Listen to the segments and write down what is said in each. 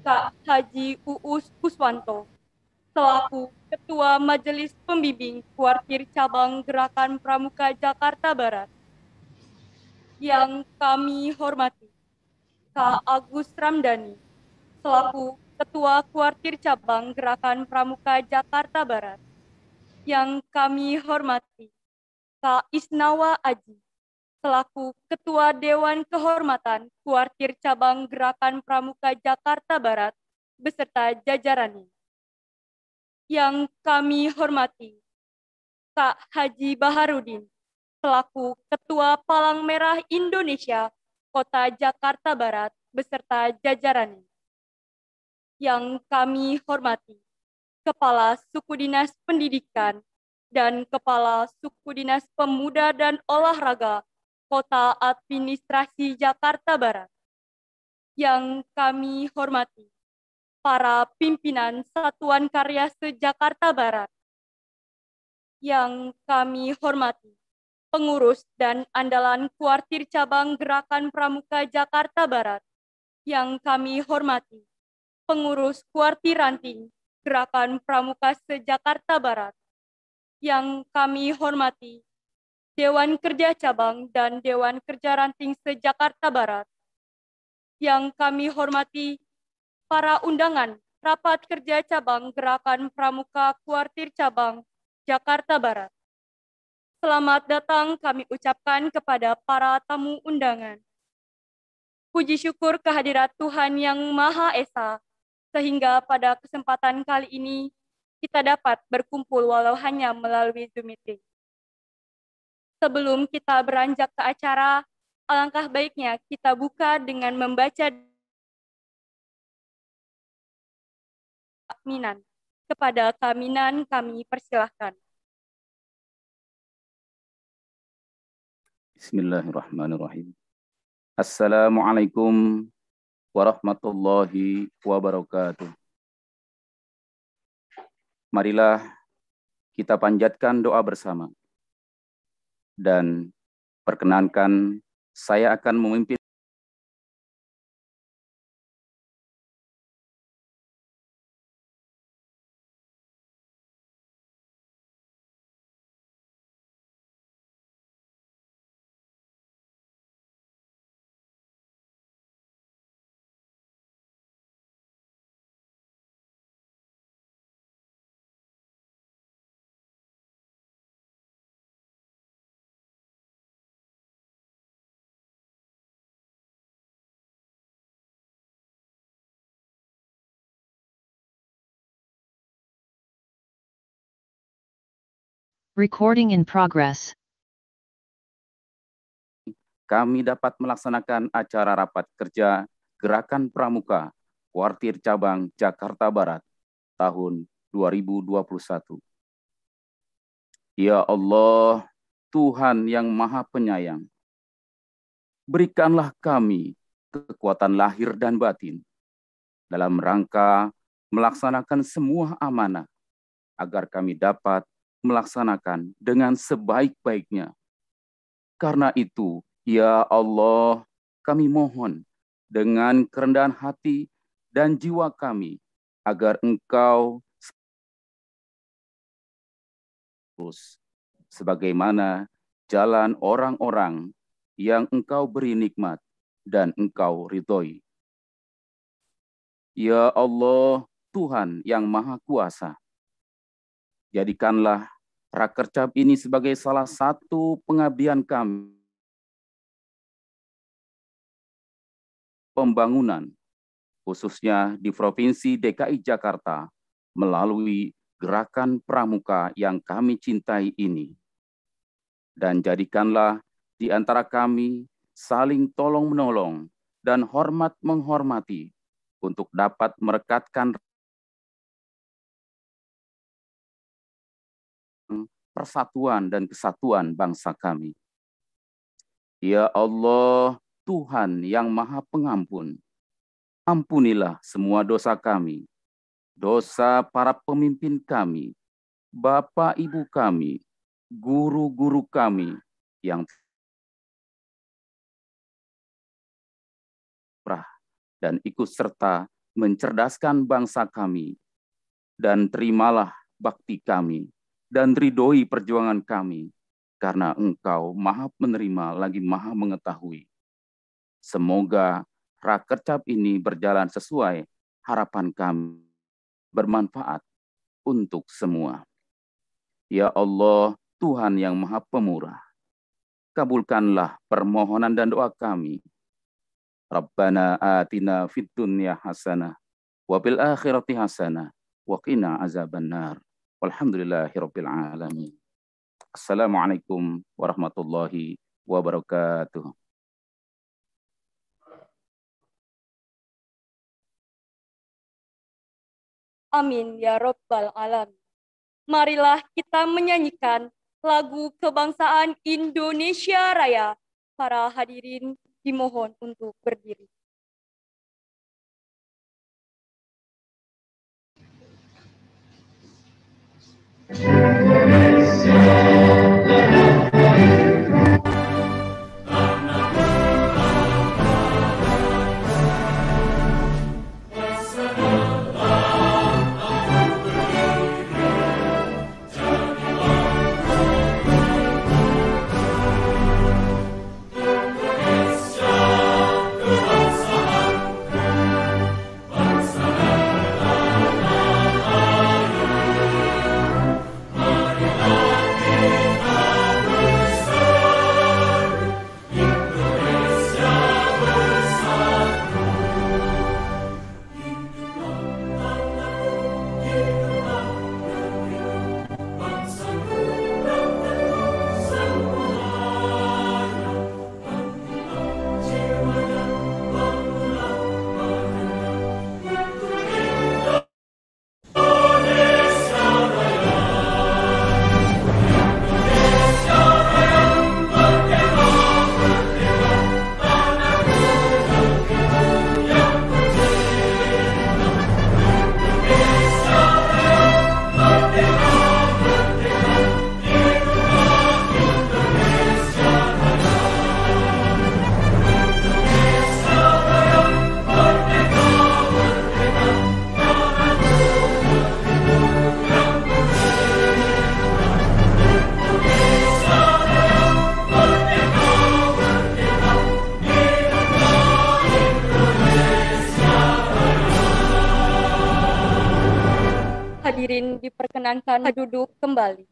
Kak Haji Uus Kuswanto, selaku Ketua Majelis Pembimbing Kuartir Cabang Gerakan Pramuka Jakarta Barat. Yang kami hormati, Kak Agus Ramdhani, selaku Ketua Kuartir Cabang Gerakan Pramuka Jakarta Barat. Yang kami hormati, Kak Isnawa Aji, selaku Ketua Dewan Kehormatan Kuartir Cabang Gerakan Pramuka Jakarta Barat, beserta jajarannya. Yang kami hormati, Kak Haji Baharudin, selaku Ketua Palang Merah Indonesia Kota Jakarta Barat, beserta jajarannya. Yang kami hormati, Kepala Suku Dinas Pendidikan dan Kepala Suku Dinas Pemuda dan Olahraga Kota Administrasi Jakarta Barat. Yang kami hormati, para pimpinan Satuan Karya se-Jakarta Barat. Yang kami hormati, pengurus dan andalan Kuartir Cabang Gerakan Pramuka Jakarta Barat. Yang kami hormati, pengurus Kuartir Ranting Gerakan Pramuka se-Jakarta Barat. Yang kami hormati, Dewan Kerja Cabang dan Dewan Kerja Ranting se-Jakarta Barat. Yang kami hormati, para undangan Rapat Kerja Cabang Gerakan Pramuka Kuartir Cabang Jakarta Barat. Selamat datang kami ucapkan kepada para tamu undangan. Puji syukur kehadirat Tuhan Yang Maha Esa, sehingga pada kesempatan kali ini kita dapat berkumpul walau hanya melalui Zoom meeting. Sebelum kita beranjak ke acara, alangkah baiknya kita buka dengan membaca Kaminan. Kepada Kaminan kami persilahkan. Bismillahirrahmanirrahim. Assalamualaikum warahmatullahi wabarakatuh. Marilah kita panjatkan doa bersama. Dan perkenankan saya akan memimpin Recording in progress. kami dapat melaksanakan acara rapat kerja Gerakan Pramuka Kuartir Cabang Jakarta Barat tahun 2021. Ya Allah, Tuhan yang Maha Penyayang, berikanlah kami kekuatan lahir dan batin dalam rangka melaksanakan semua amanah agar kami dapat melaksanakan dengan sebaik-baiknya. Karena itu, ya Allah, kami mohon dengan kerendahan hati dan jiwa kami agar Engkau terus sebagaimana jalan orang-orang yang Engkau beri nikmat dan Engkau ridhoi. Ya Allah, Tuhan yang Maha Kuasa, jadikanlah Rakercap ini sebagai salah satu pengabdian kami pembangunan, khususnya di Provinsi DKI Jakarta, melalui Gerakan Pramuka yang kami cintai ini. Dan jadikanlah di antara kami saling tolong-menolong dan hormat-menghormati untuk dapat merekatkan persatuan dan kesatuan bangsa kami. Ya Allah, Tuhan yang Maha Pengampun, ampunilah semua dosa kami, dosa para pemimpin kami, bapak ibu kami, guru-guru kami yang dan ikut serta mencerdaskan bangsa kami, dan terimalah bakti kami, dan ridhoi perjuangan kami, karena Engkau Maha Menerima lagi Maha Mengetahui. Semoga Rakercap ini berjalan sesuai harapan kami, bermanfaat untuk semua. Ya Allah, Tuhan yang Maha Pemurah, kabulkanlah permohonan dan doa kami. Rabbana atina fid dunya hasanah wa fil akhirati hasanah wa qina azabannar. Walhamdulillahirabbil alamin. Assalamualaikum warahmatullahi wabarakatuh. Amin ya Rabbal Alamin. Marilah kita menyanyikan lagu kebangsaan Indonesia Raya. Para hadirin dimohon untuk berdiri. Hadirin diperkenankan duduk kembali.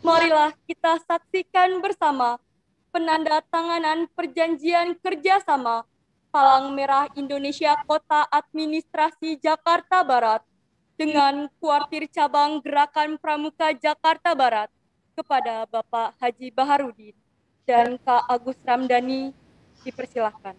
Marilah kita saksikan bersama penandatanganan perjanjian kerjasama Palang Merah Indonesia Kota Administrasi Jakarta Barat dengan Kuartir Cabang Gerakan Pramuka Jakarta Barat kepada Bapak Haji Baharudin dan Kak Agus Ramdhani, dipersilahkan.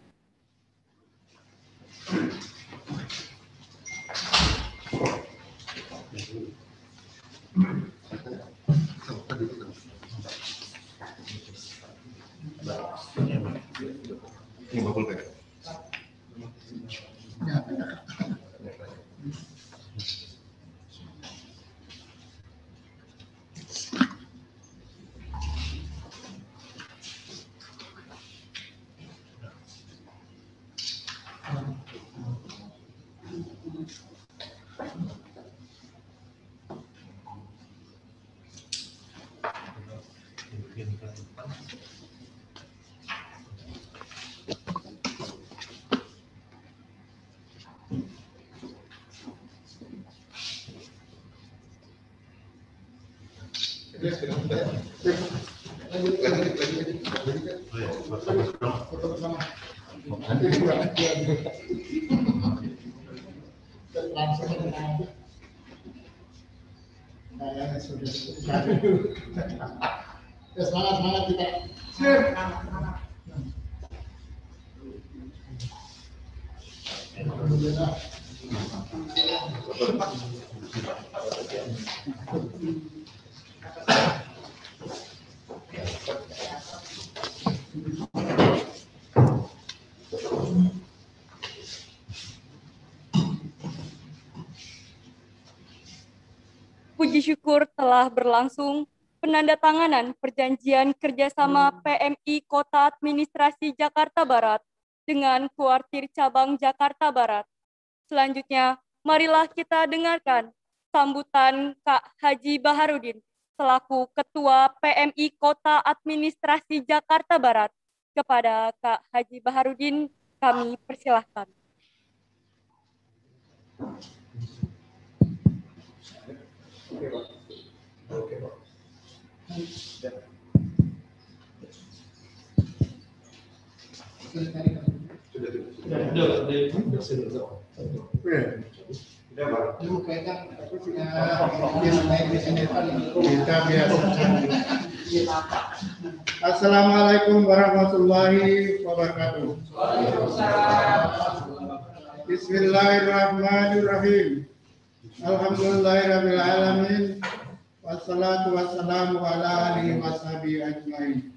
Semangat kita. Puji syukur telah berlangsung penandatanganan perjanjian kerjasama PMI Kota Administrasi Jakarta Barat dengan Kuartir Cabang Jakarta Barat. Selanjutnya, marilah kita dengarkan sambutan Kak Haji Baharudin selaku Ketua PMI Kota Administrasi Jakarta Barat. Kepada Kak Haji Baharudin, kami persilahkan. Assalamualaikum warahmatullahi wabarakatuh. Bismillahirrahmanirrahim. Alhamdulillahirabbil alamin. Wassalatu wassalamu ala alihi washabihi ajmain.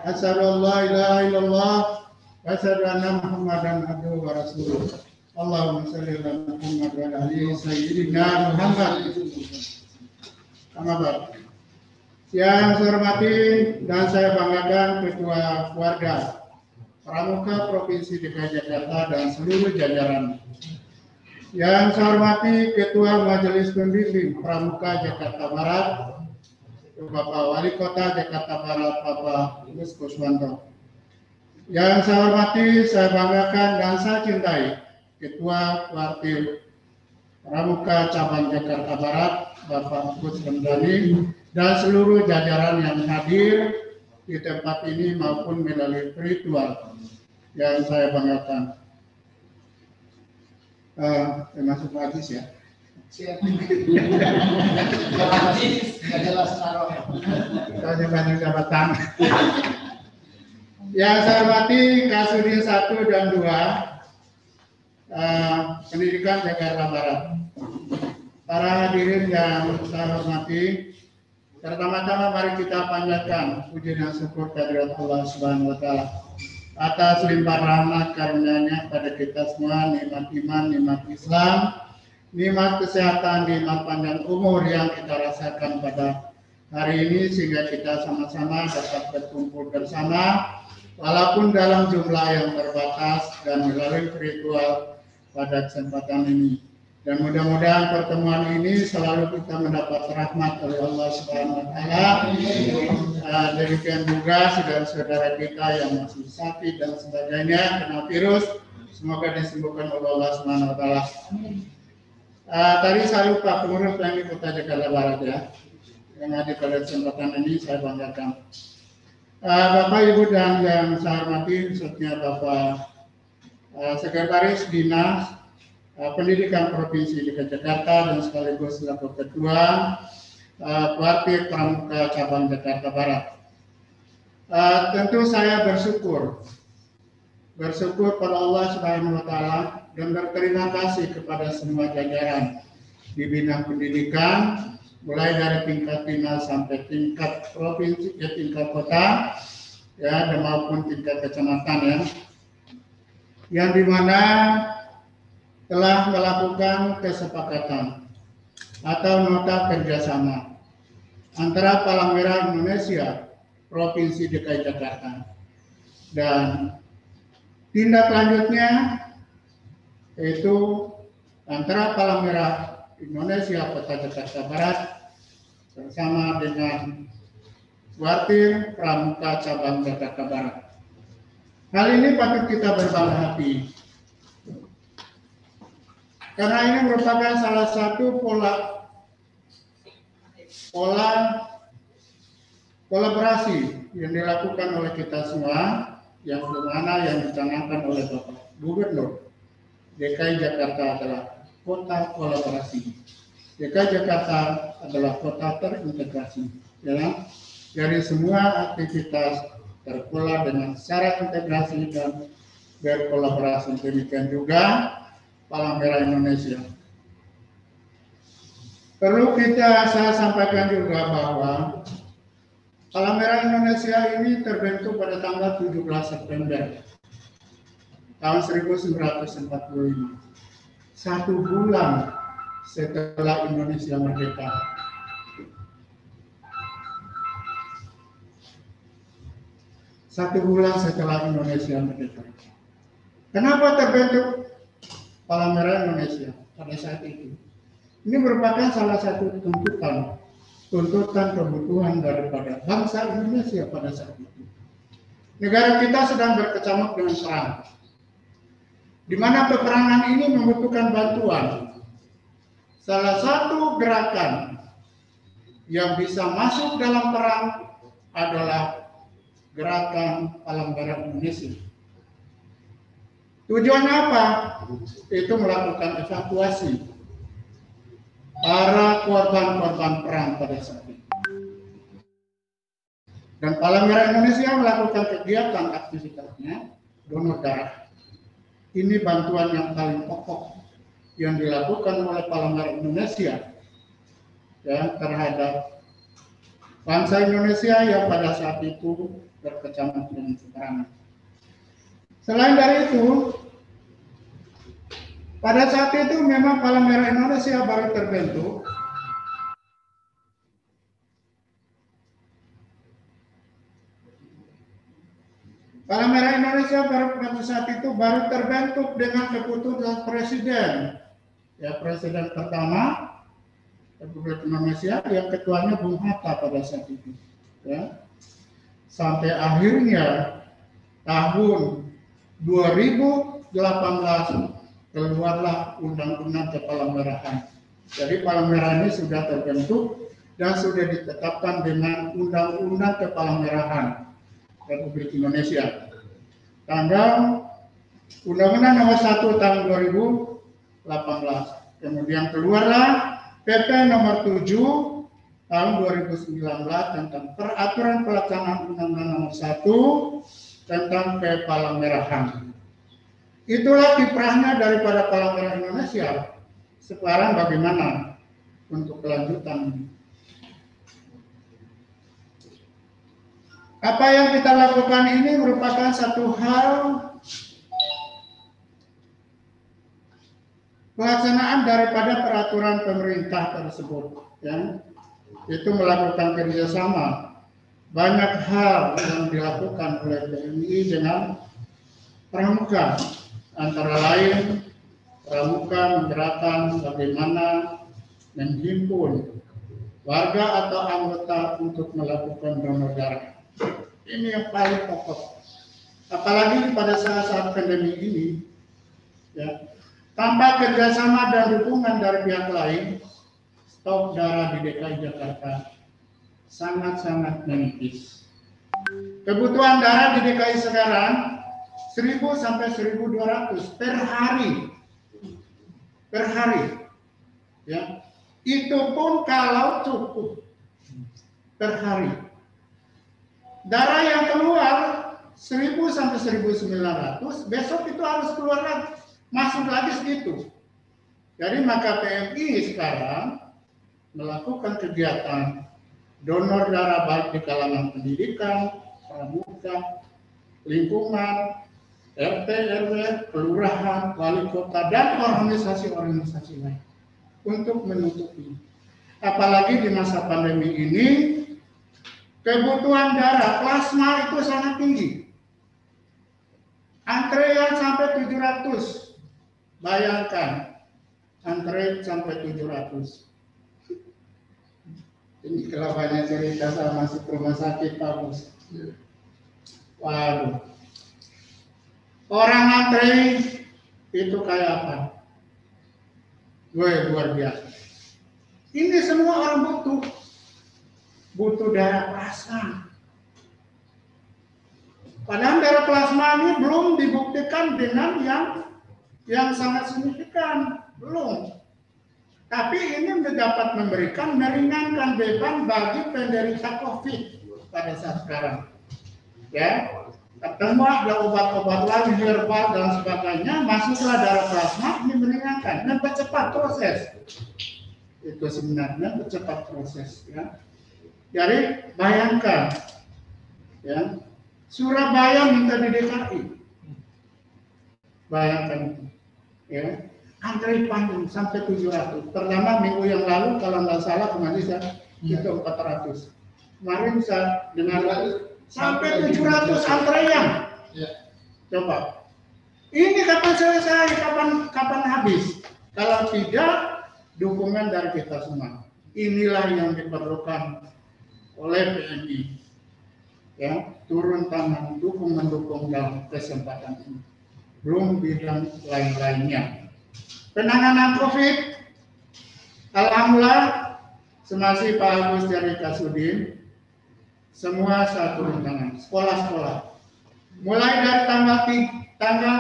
Asyhadu an la ilaha illallah wa asyhadu anna Muhammadan abduhu wa rasuluh. Allahumma shalli ala Muhammad wa ala ali sayyidina Muhammad. Amin. Yang saya hormati dan saya banggakan Ketua Keluarga Pramuka Provinsi DKI Jakarta dan seluruh jajaran. Yang saya hormati Ketua Majelis Pembimbing Pramuka Jakarta Barat, Bapak Wali Kota Jakarta Barat, Bapak Gus Kuswanto. Yang saya hormati, saya banggakan dan saya cintai Ketua Kuartir Pramuka Cabang Jakarta Barat, Bapak Gus Ramdhani, dan seluruh jajaran yang hadir di tempat ini maupun melalui virtual yang saya banggakan. Termasuk Pak Ajis ya. Siap. Jelas taruh. Saya banyak jabatan. Yang saya hormati Kasudin 1 dan 2 Pendidikan Jakarta Barat. Para hadirin yang saya hormati, pertama-tama mari kita panjatkan puji dan syukur kehadirat Allah Subhanahu wa taala atas limpah rahmat karunia-Nya pada kita semua, nikmat iman, nikmat Islam, nikmat kesehatan, nikmat panjang umur yang kita rasakan pada hari ini sehingga kita sama-sama dapat berkumpul bersama walaupun dalam jumlah yang terbatas dan melalui virtual pada kesempatan ini. Dan mudah-mudahan pertemuan ini selalu kita mendapat rahmat oleh Allah Subhanahu wa taala. Demikian juga saudara-saudara kita yang masih sakit dan sebagainya kena virus, semoga disembuhkan oleh Allah Subhanahu wa taala. Tadi saya lupa pengurus PMI Kota Jakarta Barat ya. Yang hadir pada kesempatan ini saya banggakan. Bapak Ibu dan yang saya hormati, khususnya Bapak Sekretaris Dinas Pendidikan Provinsi DKI Jakarta dan sekaligus selaku Ketua Kuartir Pramuka Cabang Jakarta Barat. Tentu saya bersyukur pada Allah Subhanahu wa taala dan berterima kasih kepada semua jajaran di bidang pendidikan mulai dari tingkat dinas sampai tingkat provinsi, tingkat kota ya dan maupun tingkat kecamatan ya. Yang dimana telah melakukan kesepakatan atau nota kerjasama antara Palang Merah Indonesia Provinsi DKI Jakarta dan tindak lanjutnya yaitu antara Palang Merah Indonesia Kota Jakarta Barat bersama dengan Kuartir Pramuka Cabang Jakarta Barat. Hal ini patut kita berbangga hati. Karena ini merupakan salah satu pola kolaborasi yang dilakukan oleh kita semua, yang mana yang dicanangkan oleh Bapak Gubernur DKI Jakarta adalah kota kolaborasi. DKI Jakarta adalah kota terintegrasi, ya. Dari semua aktivitas terpola dengan secara integrasi dan berkolaborasi. Demikian juga Palang Merah Indonesia. Perlu saya sampaikan juga bahwa Palang Merah Indonesia ini terbentuk pada tanggal 17 September tahun 1945. 1 bulan setelah Indonesia merdeka. 1 bulan setelah Indonesia merdeka. Kenapa terbentuk Palang Merah Indonesia pada saat itu? Ini merupakan salah satu tuntutan kebutuhan daripada bangsa Indonesia pada saat itu. Negara kita sedang berkecamuk dengan perang, di mana peperangan ini membutuhkan bantuan. Salah satu gerakan yang bisa masuk dalam perang adalah gerakan Palang Merah Indonesia. Tujuannya apa? Itu melakukan evakuasi para korban-korban perang pada saat itu. Dan Palang Merah Indonesia melakukan kegiatan aktivitasnya donor darah. Ini bantuan yang paling pokok yang dilakukan oleh Palang Merah Indonesia ya, terhadap bangsa Indonesia yang pada saat itu berkecamuk dengan peperangan. Selain dari itu, pada saat itu memang Palang Merah Indonesia baru terbentuk. Palang Merah Indonesia pada saat itu baru terbentuk dengan keputusan Presiden. Ya, Presiden pertama Republik Indonesia yang ketuanya Bung Hatta pada saat itu. Ya. Sampai akhirnya tahun 2018 keluarlah Undang-Undang Kepalang Merahan. Jadi Palang Merah ini sudah terbentuk dan sudah ditetapkan dengan Undang-Undang Kepalang Merahan Republik Indonesia. Tanggal Undang-Undang Nomor 1 Tahun 2018. Kemudian keluarlah PP Nomor 7 Tahun 2019 tentang Peraturan Pelaksanaan Undang-Undang Nomor 1 tentang Kepalang Merahan. Itulah kiprahnya daripada Palang Merah Indonesia. Sekarang bagaimana untuk kelanjutan ini? Apa yang kita lakukan ini merupakan satu hal pelaksanaan daripada peraturan pemerintah tersebut, ya. Itu melakukan kerjasama. Banyak hal yang dilakukan oleh TNI dengan Pramuka, antara lain Pramuka menggerakkan bagaimana menghimpun warga atau anggota untuk melakukan donor darah. Ini yang paling pokok. Apalagi pada saat pandemi ini, ya, tanpa kerjasama dan dukungan dari pihak lain, stok darah di DKI Jakarta sangat-sangat menipis. Kebutuhan darah di DKI sekarang 1.000 sampai 1.200 per hari, ya. Itu pun kalau cukup per hari. Darah yang keluar 1.000 sampai 1.900, besok itu harus keluar lagi, masuk lagi segitu. Jadi maka PMI sekarang melakukan kegiatan donor darah baik di kalangan pendidikan, pramuka, lingkungan, RT, RW, kelurahan, wali kota, dan organisasi-organisasi lain untuk menutupi. Apalagi di masa pandemi ini, kebutuhan darah plasma itu sangat tinggi. Antrean sampai 700. Bayangkan, antrean sampai 700. Ini kalau banyak cerita saya masuk rumah sakit, Pak Bos. Waduh. Orang antri itu kayak apa? Luar biasa. Ini semua orang butuh darah plasma. Padahal darah plasma ini belum dibuktikan dengan yang sangat signifikan, belum. Tapi ini dapat meringankan beban bagi penderita COVID pada saat sekarang. Ya, ketemu ada obat-obat lain herbal dan sebagainya, masuklah darah plasma, ini meringankan dan percepat proses. Itu sebenarnya percepat proses, ya. Jadi bayangkan, ya, Surabaya minta di DKI, bayangkan itu, ya, antri panjang sampai 700. Pertama minggu yang lalu kalau nggak salah kemarin saya itu 400. Kemarin saya dengar lagi sampai 700 antrean. Coba, ini kapan selesai, kapan habis? Kalau tidak, dukungan dari kita semua. Inilah yang diperlukan oleh PMI. Ya, turun tangan mendukung dalam kesempatan ini. Belum bidang lain-lainnya. Penanganan COVID, alhamdulillah, semasi Pak Agus dari Kasudin, semua saya turun tangan. Sekolah-sekolah, mulai dari tanggal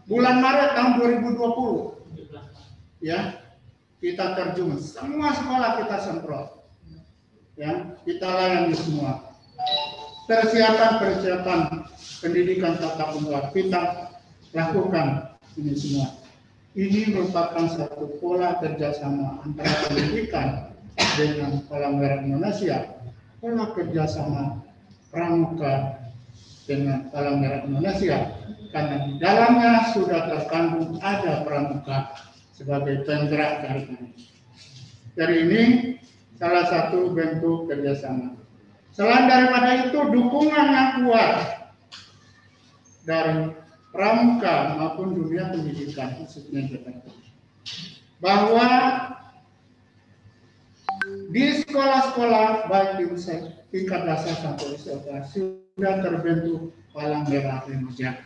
bulan Maret tahun 2020, ya, kita terjun, semua sekolah kita semprot, ya, kita layani semua. Persiapan pendidikan tatap muka kita lakukan ini semua. Ini merupakan satu pola kerjasama antara pendidikan dengan Palang Merah Indonesia, pola kerjasama pramuka dengan Palang Merah Indonesia, karena di dalamnya sudah terkandung ada pramuka sebagai penggerak dari kami. Dari ini salah satu bentuk kerjasama. Selain daripada itu, dukungan yang kuat dari pramuka maupun dunia pendidikan, khususnya Jakarta, bahwa di sekolah-sekolah baik di tingkat dasar sampai SMA sudah terbentuk Palang Merah Remaja.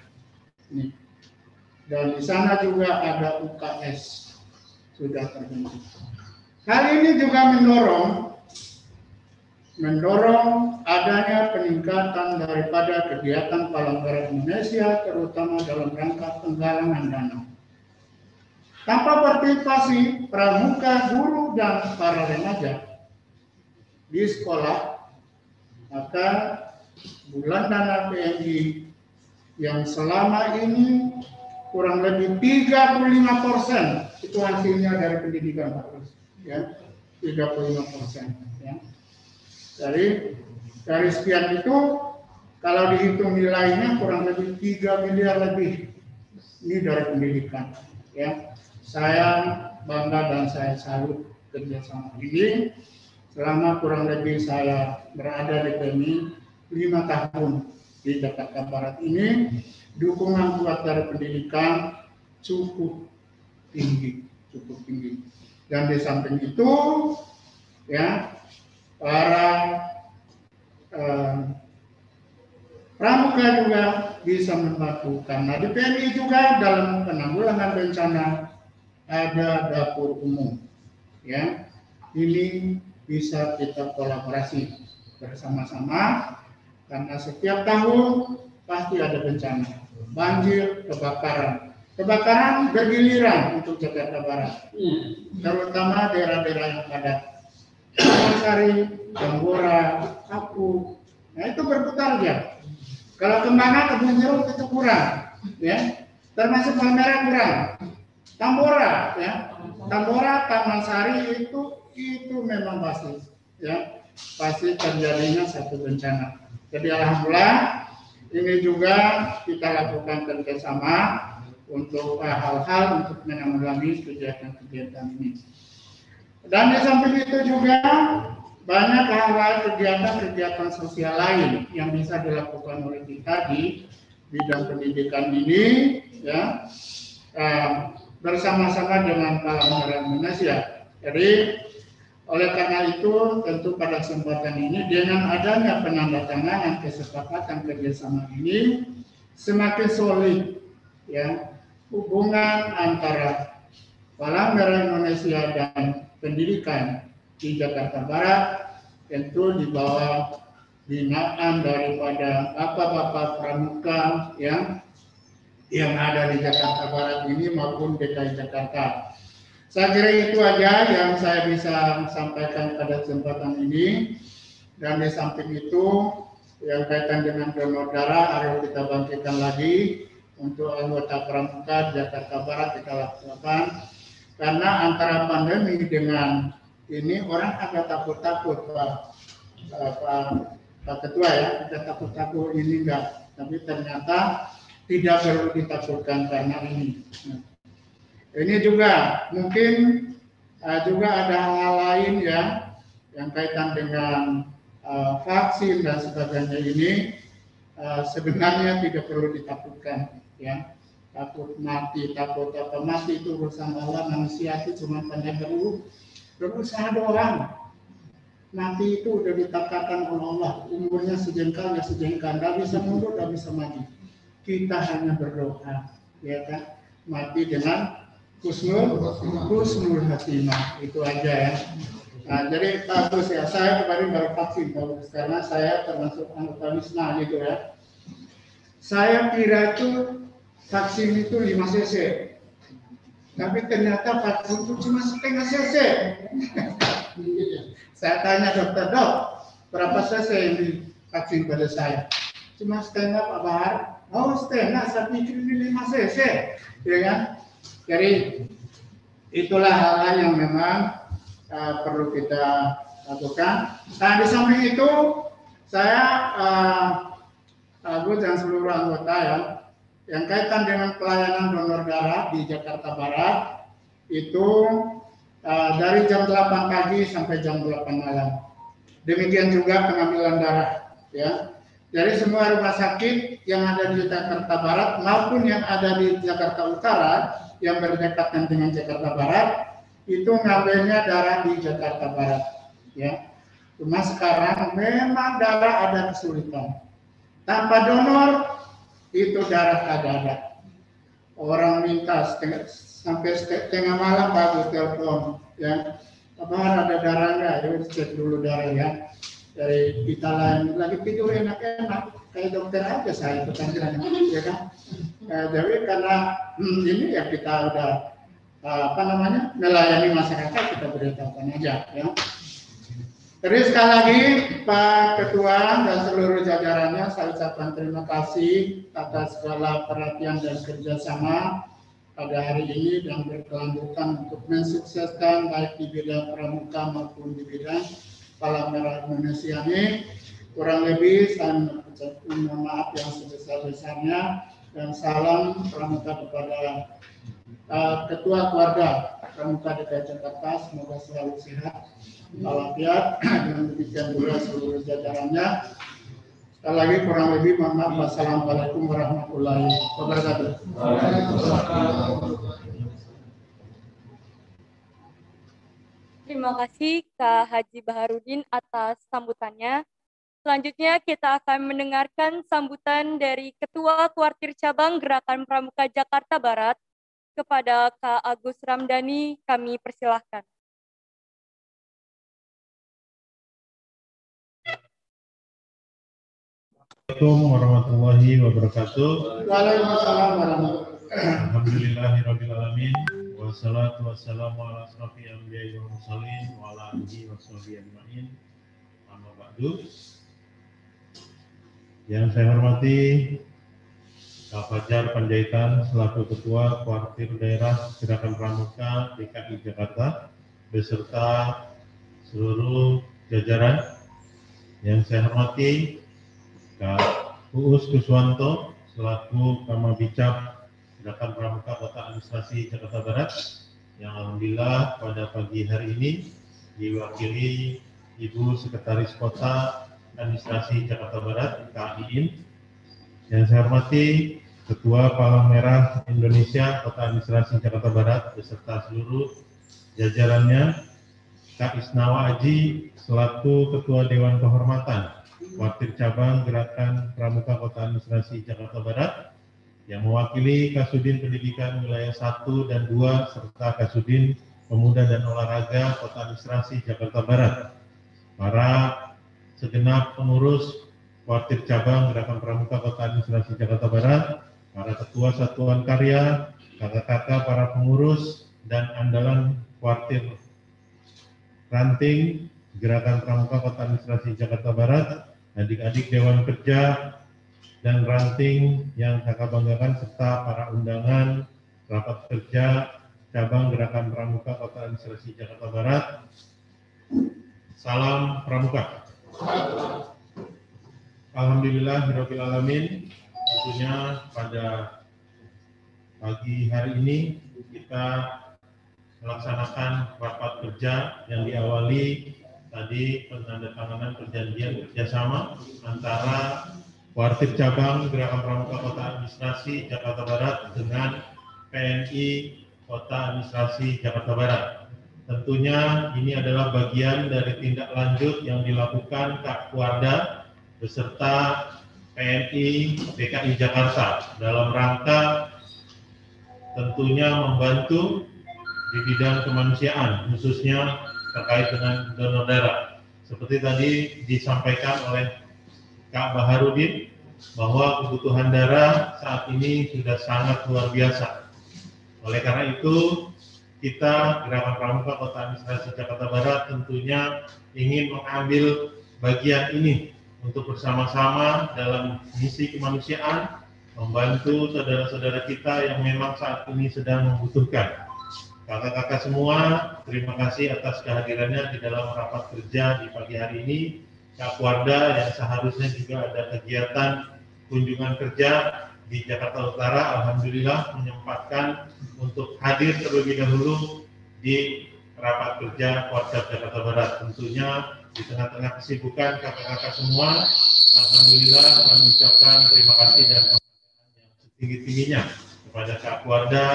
Dan di sana juga ada UKS sudah terbentuk. Hal ini juga mendorong adanya peningkatan daripada kegiatan Palang Merah Indonesia, terutama dalam rangka penggalangan dana. Tanpa partisipasi pramuka, guru, dan para remaja di sekolah, maka bulan dana PMI yang selama ini kurang lebih 35% itu hasilnya dari pendidikan, Pak Gus, ya, 35%, ya. Dari sekian itu, kalau dihitung nilainya kurang lebih 3 miliar lebih ini dari pendidikan, ya. Saya bangga dan saya salut kerjasama ini. Selama kurang lebih saya berada di PMI 5 tahun di Jakarta Barat ini, dukungan kuat dari pendidikan cukup tinggi. Dan di samping itu, ya, para pramuka juga bisa membantu, karena di PMI juga dalam penanggulangan bencana ada dapur umum, ya. Ini bisa kita kolaborasi bersama-sama, karena setiap tahun pasti ada bencana, banjir, kebakaran bergiliran untuk Jakarta Barat, terutama daerah-daerah yang padat, Sari, Tambora, Kapu. Nah, itu berputar dia. Kalau Kembangan, Kebun Jeruk itu kurang, ya, termasuk Palmerah kurang. Tambora, ya, Tambora, Taman Sari itu memang pasti, ya, pasti terjadinya satu bencana. Jadi alhamdulillah ini juga kita lakukan kerjasama untuk hal-hal untuk menanggulangi kegiatan-kegiatan ini. Dan di samping itu juga banyak hal-hal kegiatan-kegiatan sosial lain yang bisa dilakukan oleh kita di bidang pendidikan ini, ya, bersama-sama dengan Palang Merah Indonesia. Jadi oleh karena itu tentu pada kesempatan ini dengan adanya penandatanganan kesepakatan kerjasama ini semakin solid, ya, hubungan antara Palang Merah Indonesia dan pendidikan di Jakarta Barat, tentu di bawah binaan daripada bapak-bapak pramuka yang ada di Jakarta Barat ini maupun DKI Jakarta. Saya kira itu aja yang saya bisa sampaikan pada kesempatan ini. Dan di samping itu, yang kaitan dengan donor darah harus kita bangkitkan lagi untuk anggota pramuka Jakarta Barat kita lakukan. Karena antara pandemi dengan ini orang agak takut-takut, Pak Ketua, ya, kita takut-takut ini enggak. Tapi ternyata tidak perlu ditakutkan karena ini. Ini juga mungkin juga ada hal lain, ya, yang kaitan dengan vaksin dan sebagainya ini sebenarnya tidak perlu ditakutkan, ya. Takut mati, takut apa mati itu urusan Allah, manusia itu cuma pandai berusaha doang. Nanti itu udah ditetapkan oleh Allah, umurnya sejengkal ya sejengkal, nggak bisa mundur, nggak bisa maju. Kita hanya berdoa, ya kan, mati dengan husnul khatimah, itu aja ya. Nah, jadi bagus ya, saya kemarin baru vaksin, bagus, karena saya termasuk anggota Wisma gitu ya. Saya kira itu vaksin itu 5 cc, tapi ternyata vaksin itu cuma setengah cc. Saya tanya dokter, dok, berapa cc yang divaksin pada saya? Cuma setengah, Pak Bahar. Oh setengah, saya pikir ini 5 cc, ya kan? Jadi itulah hal-hal yang memang perlu kita lakukan. Nah di samping itu saya Agus dan seluruh anggota ya, yang kaitan dengan pelayanan donor darah di Jakarta Barat itu dari jam 8 pagi sampai jam 8 malam. Demikian juga pengambilan darah ya. Dari semua rumah sakit yang ada di Jakarta Barat maupun yang ada di Jakarta Utara yang berdekatan dengan Jakarta Barat itu ngambilnya darah di Jakarta Barat ya. Cuma sekarang memang darah ada kesulitan. Tanpa donor itu darah kagak ada. Orang minta sampai tengah malam bagus telepon ya. Apa ada darahnya? Ya cek dulu darah ya. Dari kita lain lagi tidur enak-enak kayak dokter aja saya itu kan ya kan. Jadi karena ini ya kita udah melayani masyarakat, kita beritahukan aja ya. Jadi sekali lagi Pak Ketua dan seluruh jajarannya saya ucapkan terima kasih atas segala perhatian dan kerjasama pada hari ini dan berkelanjutan untuk mensukseskan baik di bidang pramuka maupun di bidang Palang Merah Indonesia ini. Kurang lebih saya mohon maaf yang sebesar-besarnya dan salam pramuka kepada Ketua Keluarga Pramuka DKI Jakarta, semoga selalu sehat walafiat, dan demikian juga seluruh jajarannya. Sekali lagi kurang lebih mohon maaf. Wassalamualaikum warahmatullahi wabarakatuh. Terima kasih Kak Haji Baharudin atas sambutannya. Selanjutnya kita akan mendengarkan sambutan dari Ketua Kuartir Cabang Gerakan Pramuka Jakarta Barat. Kepada Kak Agus Ramdhani kami persilahkan. Assalamualaikum warahmatullahi wabarakatuh. Waalaikumsalam warahmatullahi wabarakatuh. Alhamdulillahirabbil alamin. Wassalatu wassalamu ala asrofil anbiya'i wal mursalin wa ala alihi washabihi ajmain. Amma ba'du. Yang saya hormati Kak Fajar Panjaitan selaku Ketua Kuartir Daerah Gerakan Pramuka DKI Jakarta beserta seluruh jajaran. Yang saya hormati Kak Uus Kuswanto selaku Kamabicap Gerakan Pramuka Kota Administrasi Jakarta Barat yang alhamdulillah pada pagi hari ini diwakili Ibu Sekretaris Kota Administrasi Jakarta Barat Kak Iin. Yang saya hormati Ketua Palang Merah Indonesia Kota Administrasi Jakarta Barat beserta seluruh jajarannya, Kak Isnawa Aji selaku Ketua Dewan Kehormatan Kuartir Cabang Gerakan Pramuka Kota Administrasi Jakarta Barat yang mewakili Kasudin Pendidikan Wilayah 1 dan 2 serta Kasudin Pemuda dan Olahraga Kota Administrasi Jakarta Barat, para segenap pengurus Kuartir Cabang Gerakan Pramuka Kota Administrasi Jakarta Barat, para ketua satuan karya, kakak-kakak para pengurus dan andalan Kuartir Ranting Gerakan Pramuka Kota Administrasi Jakarta Barat, adik-adik Dewan Kerja dan Ranting yang kakak banggakan, serta para undangan rapat kerja Cabang Gerakan Pramuka Kota Administrasi Jakarta Barat. Salam Pramuka. Alhamdulillahirabbil alamin. Tentunya pada pagi hari ini kita melaksanakan rapat kerja yang diawali tadi penandatanganan perjanjian kerjasama antara Kuartir Cabang Gerakan Pramuka Kota Administrasi Jakarta Barat dengan PNI Kota Administrasi Jakarta Barat. Tentunya ini adalah bagian dari tindak lanjut yang dilakukan Kakkuarda beserta PNI DKI Jakarta dalam rangka tentunya membantu di bidang kemanusiaan, khususnya terkait dengan donor darah. Seperti tadi disampaikan oleh Kak Baharudin, bahwa kebutuhan darah saat ini sudah sangat luar biasa. Oleh karena itu, kita Gerakan Pramuka Kota Administrasi Jakarta Barat tentunya ingin mengambil bagian ini untuk bersama-sama dalam misi kemanusiaan, membantu saudara-saudara kita yang memang saat ini sedang membutuhkan. Kakak-kakak semua, terima kasih atas kehadirannya di dalam rapat kerja di pagi hari ini. Kakkuarda yang seharusnya juga ada kegiatan kunjungan kerja di Jakarta Utara, alhamdulillah menyempatkan untuk hadir terlebih dahulu di rapat kerja Kuarda Jakarta Barat. Tentunya di tengah-tengah kesibukan kakak-kakak semua, alhamdulillah kami ucapkan terima kasih dan penghargaan yang setinggi-tingginya kepada Kakkuarda,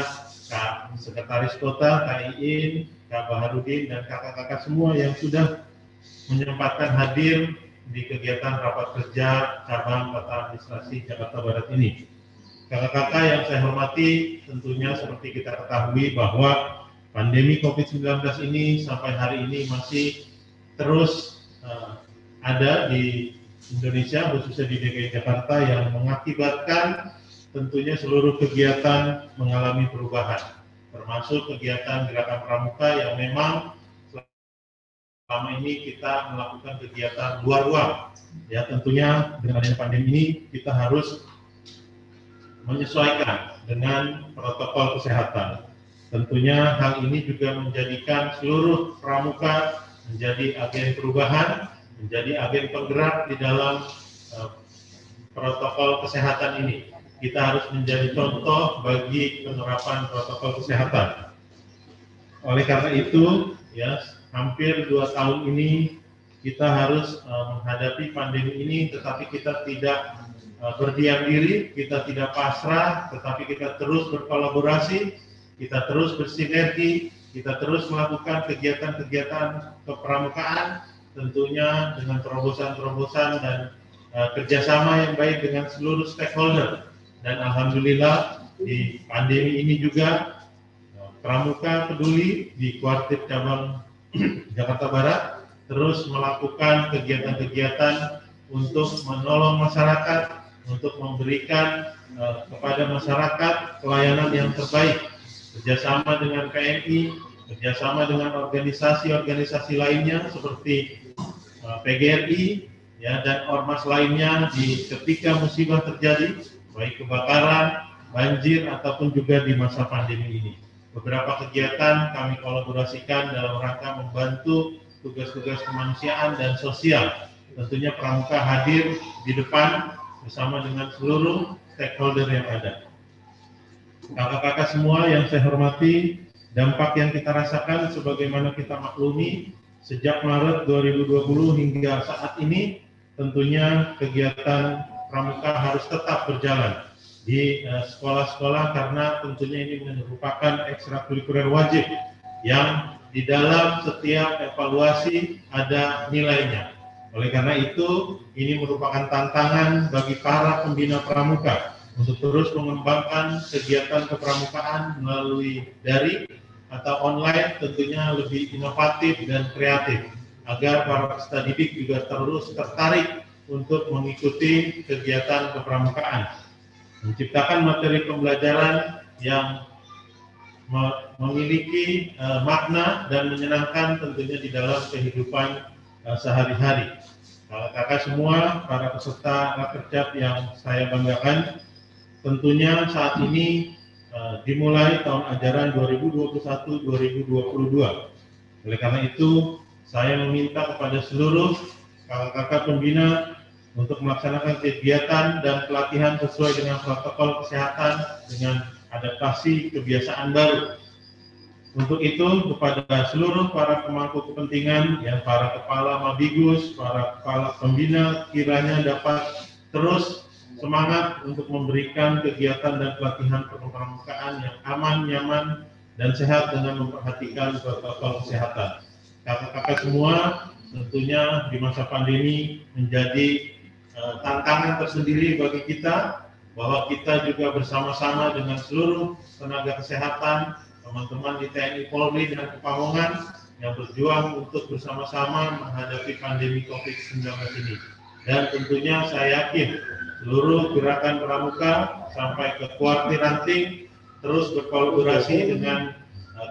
Kak Sekretaris Kota, Kak Iin, Kak Baharudin, dan kakak-kakak semua yang sudah menyempatkan hadir di kegiatan rapat kerja cabang Kota Administrasi Jakarta Barat ini. Kakak-kakak yang saya hormati, tentunya seperti kita ketahui bahwa pandemi COVID-19 ini sampai hari ini masih terus ada di Indonesia, khususnya di DKI Jakarta, yang mengakibatkan tentunya seluruh kegiatan mengalami perubahan, termasuk kegiatan Gerakan Pramuka yang memang selama ini kita melakukan kegiatan luar ruang. Ya, tentunya dengan adanya pandemi ini kita harus menyesuaikan dengan protokol kesehatan. Tentunya hal ini juga menjadikan seluruh pramuka menjadi agen perubahan, menjadi agen penggerak di dalam protokol kesehatan ini. Kita harus menjadi contoh bagi penerapan protokol kesehatan. Oleh karena itu, ya, hampir 2 tahun ini kita harus menghadapi pandemi ini, tetapi kita tidak berdiam diri, kita tidak pasrah, tetapi kita terus berkolaborasi, kita terus bersinergi, kita terus melakukan kegiatan-kegiatan kepramukaan, tentunya dengan terobosan-terobosan dan kerjasama yang baik dengan seluruh stakeholder. Dan alhamdulillah di pandemi ini juga Pramuka Peduli di Kuartir Cabang Jakarta Barat terus melakukan kegiatan-kegiatan untuk menolong masyarakat, untuk memberikan kepada masyarakat pelayanan yang terbaik, kerjasama dengan PNI, kerjasama dengan organisasi-organisasi lainnya seperti PGRI, ya, dan ormas lainnya di ketika musibah terjadi, baik kebakaran, banjir, ataupun juga di masa pandemi ini. Beberapa kegiatan kami kolaborasikan dalam rangka membantu tugas-tugas kemanusiaan dan sosial. Tentunya Pramuka hadir di depan bersama dengan seluruh stakeholder yang ada. Kakak-kakak semua yang saya hormati, dampak yang kita rasakan sebagaimana kita maklumi sejak Maret 2020 hingga saat ini, tentunya kegiatan Pramuka harus tetap berjalan di sekolah-sekolah karena tentunya ini merupakan ekstrakurikuler wajib yang di dalam setiap evaluasi ada nilainya. Oleh karena itu, ini merupakan tantangan bagi para pembina pramuka untuk terus mengembangkan kegiatan kepramukaan melalui daring atau online, tentunya lebih inovatif dan kreatif, agar para peserta didik juga terus tertarik untuk mengikuti kegiatan kepramukaan, menciptakan materi pembelajaran yang memiliki makna dan menyenangkan tentunya di dalam kehidupan sehari-hari. Kakak-kakak semua, para peserta Rakerjap yang saya banggakan, tentunya saat ini dimulai tahun ajaran 2021-2022. Oleh karena itu, saya meminta kepada seluruh kakak-kakak pembina untuk melaksanakan kegiatan dan pelatihan sesuai dengan protokol kesehatan dengan adaptasi kebiasaan baru. Untuk itu kepada seluruh para pemangku kepentingan, ya, para kepala Mabigus, para kepala pembina, kiranya dapat terus semangat untuk memberikan kegiatan dan pelatihan kepramukaan yang aman, nyaman, dan sehat dengan memperhatikan protokol kesehatan. Kakak-kakak semua, tentunya di masa pandemi menjadi tantangan tersendiri bagi kita, bahwa kita juga bersama-sama dengan seluruh tenaga kesehatan, teman-teman di TNI Polri dan Pepamongan yang berjuang untuk bersama-sama menghadapi pandemi COVID-19 ini. Dan tentunya saya yakin seluruh gerakan pramuka sampai ke kuartir ranting terus berkolaborasi dengan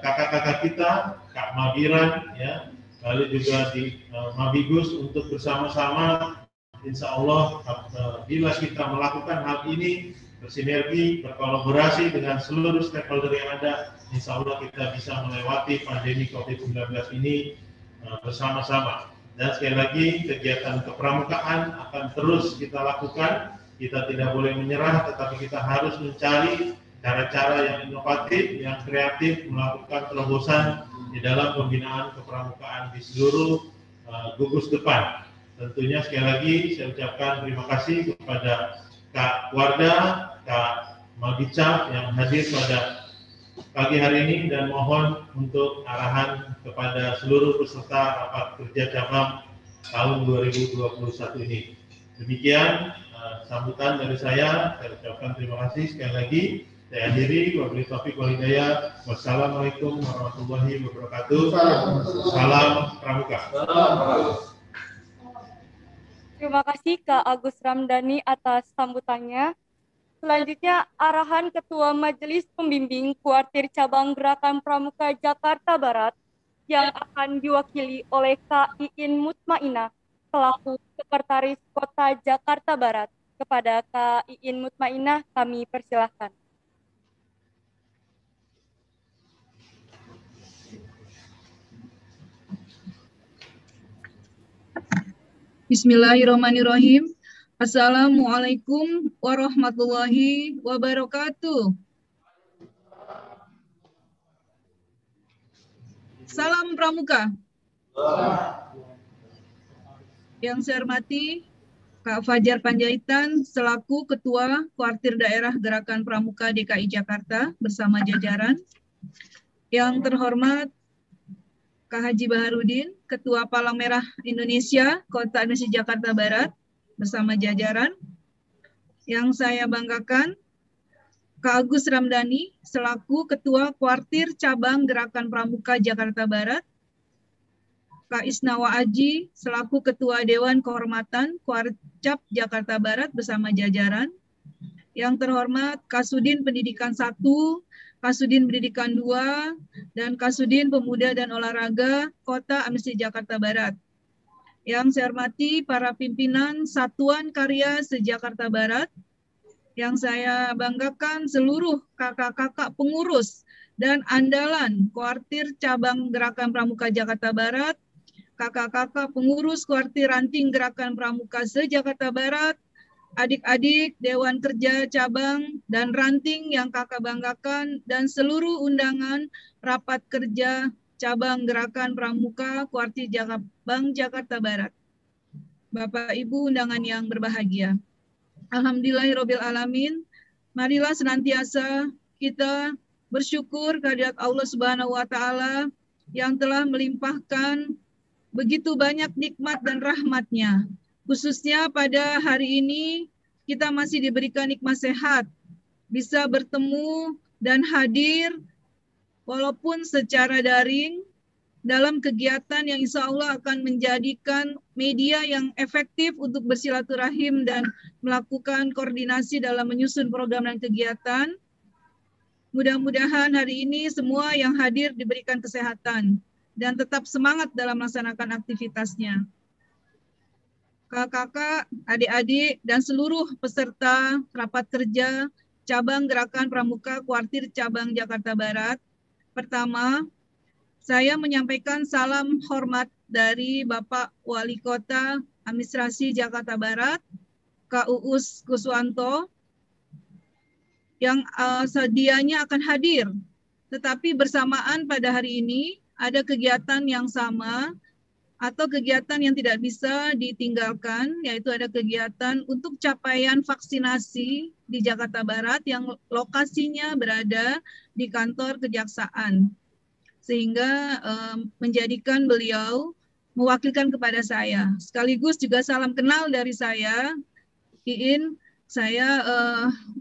kakak-kakak kita, Kak Mabiran, ya, lalu juga di Mabigus untuk bersama-sama, insya Allah bila kita melakukan hal ini bersinergi, berkolaborasi dengan seluruh stakeholder yang ada, insya Allah kita bisa melewati pandemi COVID-19 ini bersama-sama. Dan sekali lagi, kegiatan kepramukaan akan terus kita lakukan. Kita tidak boleh menyerah, tetapi kita harus mencari cara-cara yang inovatif, yang kreatif, melakukan terobosan di dalam pembinaan kepramukaan di seluruh gugus depan. Tentunya sekali lagi saya ucapkan terima kasih kepada Kak Warda, Kak Mabicap yang hadir pada pagi hari ini, dan mohon untuk arahan kepada seluruh peserta rapat kerja cabang tahun 2021 ini. Demikian sambutan dari saya ucapkan terima kasih sekali lagi. Saya akhiri, wabillahi taufiq wal hidayah. Wassalamualaikum warahmatullahi wabarakatuh. Salam Pramuka. Terima kasih Kak Agus Ramdhani atas sambutannya. Selanjutnya, arahan Ketua Majelis Pembimbing Kuartir Cabang Gerakan Pramuka Jakarta Barat yang akan diwakili oleh Kak Iin Mutmainah selaku Sekretaris Kota Jakarta Barat. Kepada Kak Iin Mutmainah kami persilahkan. Bismillahirrahmanirrahim. Assalamualaikum warahmatullahi wabarakatuh. Salam Pramuka. Yang saya hormati Kak Fajar Panjaitan selaku Ketua Kuartir Daerah Gerakan Pramuka DKI Jakarta bersama jajaran. Yang terhormat Kak Haji Baharudin, Ketua Palang Merah Indonesia Kota Administrasi Jakarta Barat bersama jajaran. Yang saya banggakan Kak Agus Ramdhani selaku Ketua Kuartir Cabang Gerakan Pramuka Jakarta Barat, Kak Isnawa Aji selaku Ketua Dewan Kehormatan Kuarcap Jakarta Barat bersama jajaran. Yang terhormat Kasudin Pendidikan 1, Kasudin Pendidikan 2, dan Kasudin Pemuda dan Olahraga Kota Administrasi Jakarta Barat. Yang saya hormati para pimpinan Satuan Karya se-Jakarta Barat. Yang saya banggakan seluruh kakak-kakak pengurus dan andalan Kuartir Cabang Gerakan Pramuka Jakarta Barat, kakak-kakak pengurus Kuartir Ranting Gerakan Pramuka se-Jakarta Barat, adik-adik Dewan Kerja Cabang dan Ranting yang kakak banggakan, dan seluruh undangan rapat kerja Cabang Gerakan Pramuka Kuartir Cabang Jakarta Barat. Bapak Ibu undangan yang berbahagia. Alhamdulillahirabbil alamin. Marilah senantiasa kita bersyukur kehadirat Allah Subhanahu wa taala yang telah melimpahkan begitu banyak nikmat dan rahmat-Nya. Khususnya pada hari ini kita masih diberikan nikmat sehat, bisa bertemu dan hadir walaupun secara daring dalam kegiatan yang insya Allah akan menjadikan media yang efektif untuk bersilaturahim dan melakukan koordinasi dalam menyusun program dan kegiatan. Mudah-mudahan hari ini semua yang hadir diberikan kesehatan dan tetap semangat dalam melaksanakan aktivitasnya. Kakak-kakak, adik-adik, dan seluruh peserta rapat kerja Cabang Gerakan Pramuka Kuartir Cabang Jakarta Barat. Pertama, saya menyampaikan salam hormat dari Bapak Wali Kota Administrasi Jakarta Barat, Kak Uus Kuswanto, yang sedianya akan hadir. tetapi bersamaan pada hari ini ada kegiatan yang sama atau kegiatan yang tidak bisa ditinggalkan, yaitu ada kegiatan untuk capaian vaksinasi di Jakarta Barat yang lokasinya berada di kantor kejaksaan. Sehingga menjadikan beliau mewakilkan kepada saya. Sekaligus juga salam kenal dari saya, Iin. Saya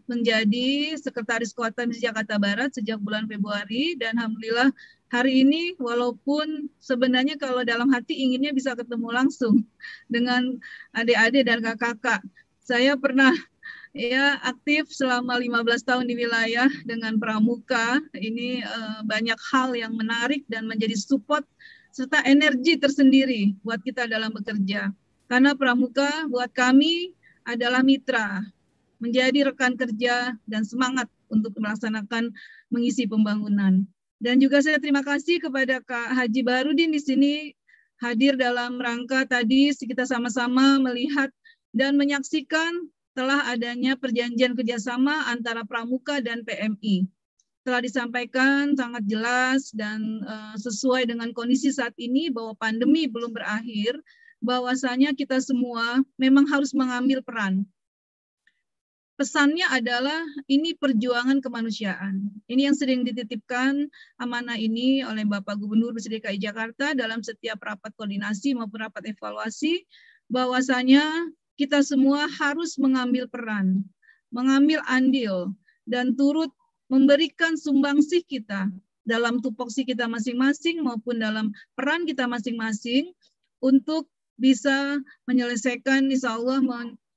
menjadi Sekretaris Kota Misi Jakarta Barat sejak bulan Februari, dan alhamdulillah hari ini walaupun sebenarnya kalau dalam hati inginnya bisa ketemu langsung dengan adik-adik dan kakak-kakak. Saya pernah ya aktif selama 15 tahun di wilayah dengan Pramuka. Ini banyak hal yang menarik dan menjadi support serta energi tersendiri buat kita dalam bekerja. Karena Pramuka buat kami adalah mitra, menjadi rekan kerja dan semangat untuk melaksanakan mengisi pembangunan. Dan juga saya terima kasih kepada Kak Haji Baharudin di sini hadir dalam rangka tadi kita sama-sama melihat dan menyaksikan telah adanya perjanjian kerjasama antara Pramuka dan PMI. Telah disampaikan sangat jelas dan sesuai dengan kondisi saat ini bahwa pandemi belum berakhir, bahwasanya kita semua memang harus mengambil peran. Pesannya adalah ini perjuangan kemanusiaan. Ini yang sering dititipkan amanah ini oleh Bapak Gubernur DKI Jakarta dalam setiap rapat koordinasi maupun rapat evaluasi, bahwasanya kita semua harus mengambil peran, mengambil andil, dan turut memberikan sumbangsih kita dalam tupoksi kita masing-masing maupun dalam peran kita masing-masing untuk bisa menyelesaikan insya Allah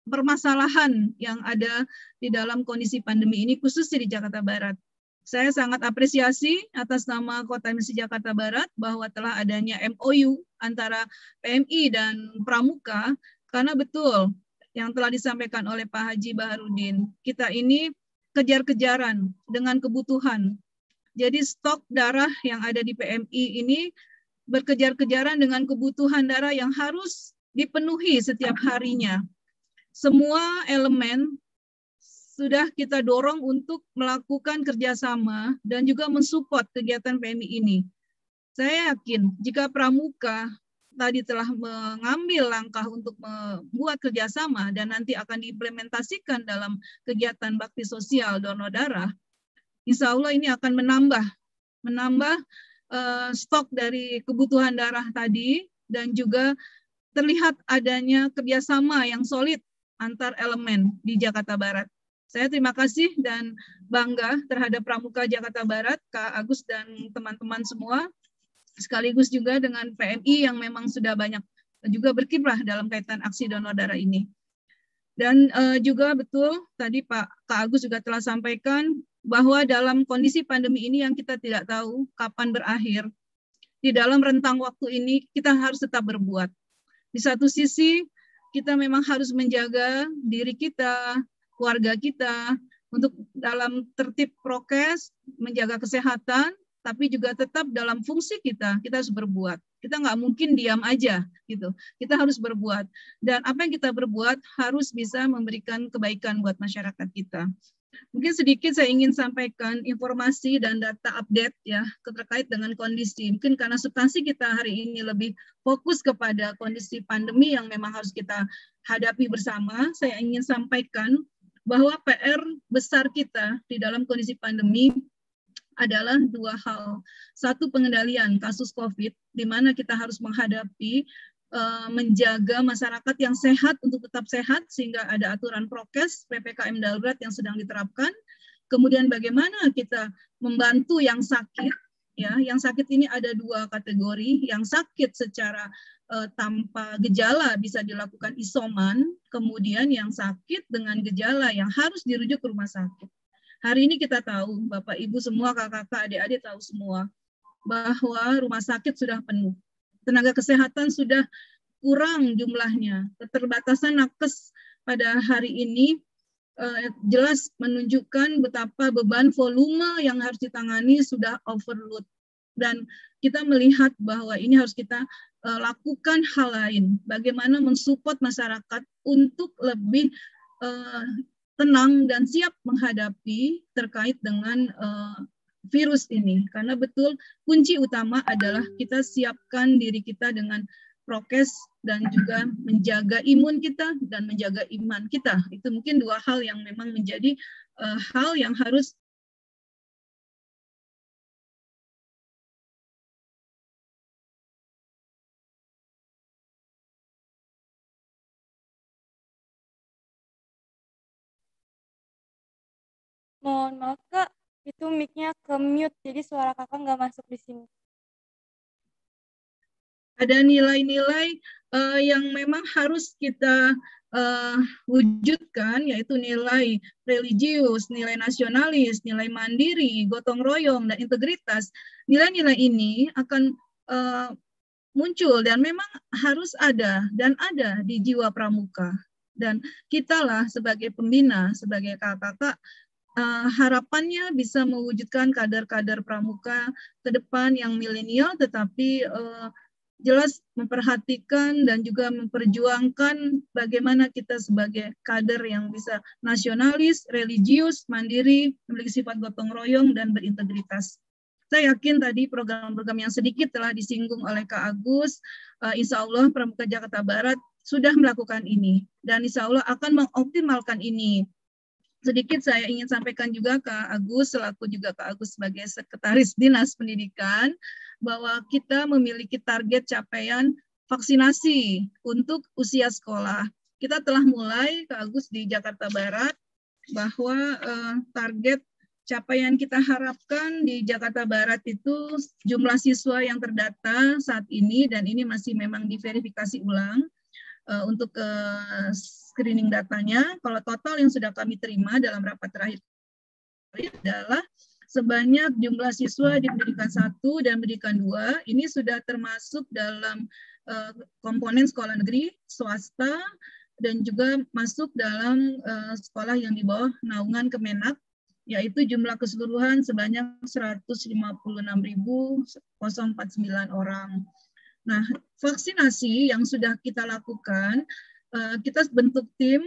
permasalahan yang ada di dalam kondisi pandemi ini khususnya di Jakarta Barat. Saya sangat apresiasi atas nama Kota Misi Jakarta Barat bahwa telah adanya MOU antara PMI dan Pramuka, karena betul yang telah disampaikan oleh Pak Haji Baharudin, kita ini kejar-kejaran dengan kebutuhan. Jadi stok darah yang ada di PMI ini berkejar-kejaran dengan kebutuhan darah yang harus dipenuhi setiap harinya. Semua elemen sudah kita dorong untuk melakukan kerjasama dan juga mensupport kegiatan PMI ini. Saya yakin jika Pramuka tadi telah mengambil langkah untuk membuat kerjasama dan nanti akan diimplementasikan dalam kegiatan bakti sosial donor darah, insya Allah ini akan menambah stok dari kebutuhan darah tadi, dan juga terlihat adanya kerjasama yang solid antar elemen di Jakarta Barat. Saya terima kasih dan bangga terhadap Pramuka Jakarta Barat, Kak Agus dan teman-teman semua, sekaligus juga dengan PMI yang memang sudah banyak juga berkiprah dalam kaitan aksi donor darah ini. Dan juga betul tadi Kak Agus juga telah sampaikan bahwa dalam kondisi pandemi ini yang kita tidak tahu kapan berakhir, di dalam rentang waktu ini kita harus tetap berbuat. Di satu sisi kita memang harus menjaga diri kita, keluarga kita, untuk dalam tertib prokes, menjaga kesehatan, tapi juga tetap dalam fungsi kita harus berbuat. Kita nggak mungkin diam aja, gitu. Kita harus berbuat. Dan apa yang kita berbuat harus bisa memberikan kebaikan buat masyarakat kita. Mungkin sedikit saya ingin sampaikan informasi dan data update ya terkait dengan kondisi. Mungkin karena substansi kita hari ini lebih fokus kepada kondisi pandemi yang memang harus kita hadapi bersama, saya ingin sampaikan bahwa PR besar kita di dalam kondisi pandemi adalah dua hal. Satu, pengendalian kasus COVID, di mana kita harus menghadapi menjaga masyarakat yang sehat untuk tetap sehat sehingga ada aturan prokes PPKM darurat yang sedang diterapkan. Kemudian bagaimana kita membantu yang sakit, ya, yang sakit ini ada dua kategori. Yang sakit secara tanpa gejala bisa dilakukan isoman, kemudian yang sakit dengan gejala yang harus dirujuk ke rumah sakit. Hari ini kita tahu, Bapak Ibu semua, kakak-kakak, adik-adik tahu semua bahwa rumah sakit sudah penuh. Tenaga kesehatan sudah kurang jumlahnya. Keterbatasan nakes pada hari ini jelas menunjukkan betapa beban volume yang harus ditangani sudah overload. Dan kita melihat bahwa ini harus kita lakukan hal lain. Bagaimana mensupport masyarakat untuk lebih tenang dan siap menghadapi terkait dengan virus ini. Karena betul kunci utama adalah kita siapkan diri kita dengan prokes dan juga menjaga imun kita dan menjaga iman kita. Itu mungkin dua hal yang memang menjadi hal yang harus Mohon maaf Kak, itu mic-nya ke mute, jadi suara Kakak nggak masuk di sini. ada nilai-nilai yang memang harus kita wujudkan, yaitu nilai religius, nilai nasionalis, nilai mandiri, gotong royong, dan integritas. Nilai-nilai ini akan muncul dan memang harus ada dan ada di jiwa pramuka. Dan kitalah sebagai pembina, sebagai kakak-kakak, harapannya bisa mewujudkan kader-kader pramuka ke depan yang milenial, tetapi jelas memperhatikan dan juga memperjuangkan bagaimana kita sebagai kader yang bisa nasionalis, religius, mandiri, memiliki sifat gotong royong, dan berintegritas. Saya yakin tadi program-program yang sedikit telah disinggung oleh Kak Agus, insya Allah Pramuka Jakarta Barat sudah melakukan ini, dan insya Allah akan mengoptimalkan ini. Sedikit saya ingin sampaikan juga Kak Agus, selaku juga Kak Agus sebagai Sekretaris Dinas Pendidikan, bahwa kita memiliki target capaian vaksinasi untuk usia sekolah. Kita telah mulai, Kak Agus, di Jakarta Barat, bahwa target capaian kita harapkan di Jakarta Barat itu jumlah siswa yang terdata saat ini, dan ini masih memang diverifikasi ulang, untuk screening datanya, kalau total yang sudah kami terima dalam rapat terakhir adalah sebanyak jumlah siswa di pendidikan 1 dan pendidikan 2, ini sudah termasuk dalam komponen sekolah negeri, swasta, dan juga masuk dalam sekolah yang di bawah naungan Kemenak, yaitu jumlah keseluruhan sebanyak 156.049 orang. Nah, vaksinasi yang sudah kita lakukan, kita bentuk tim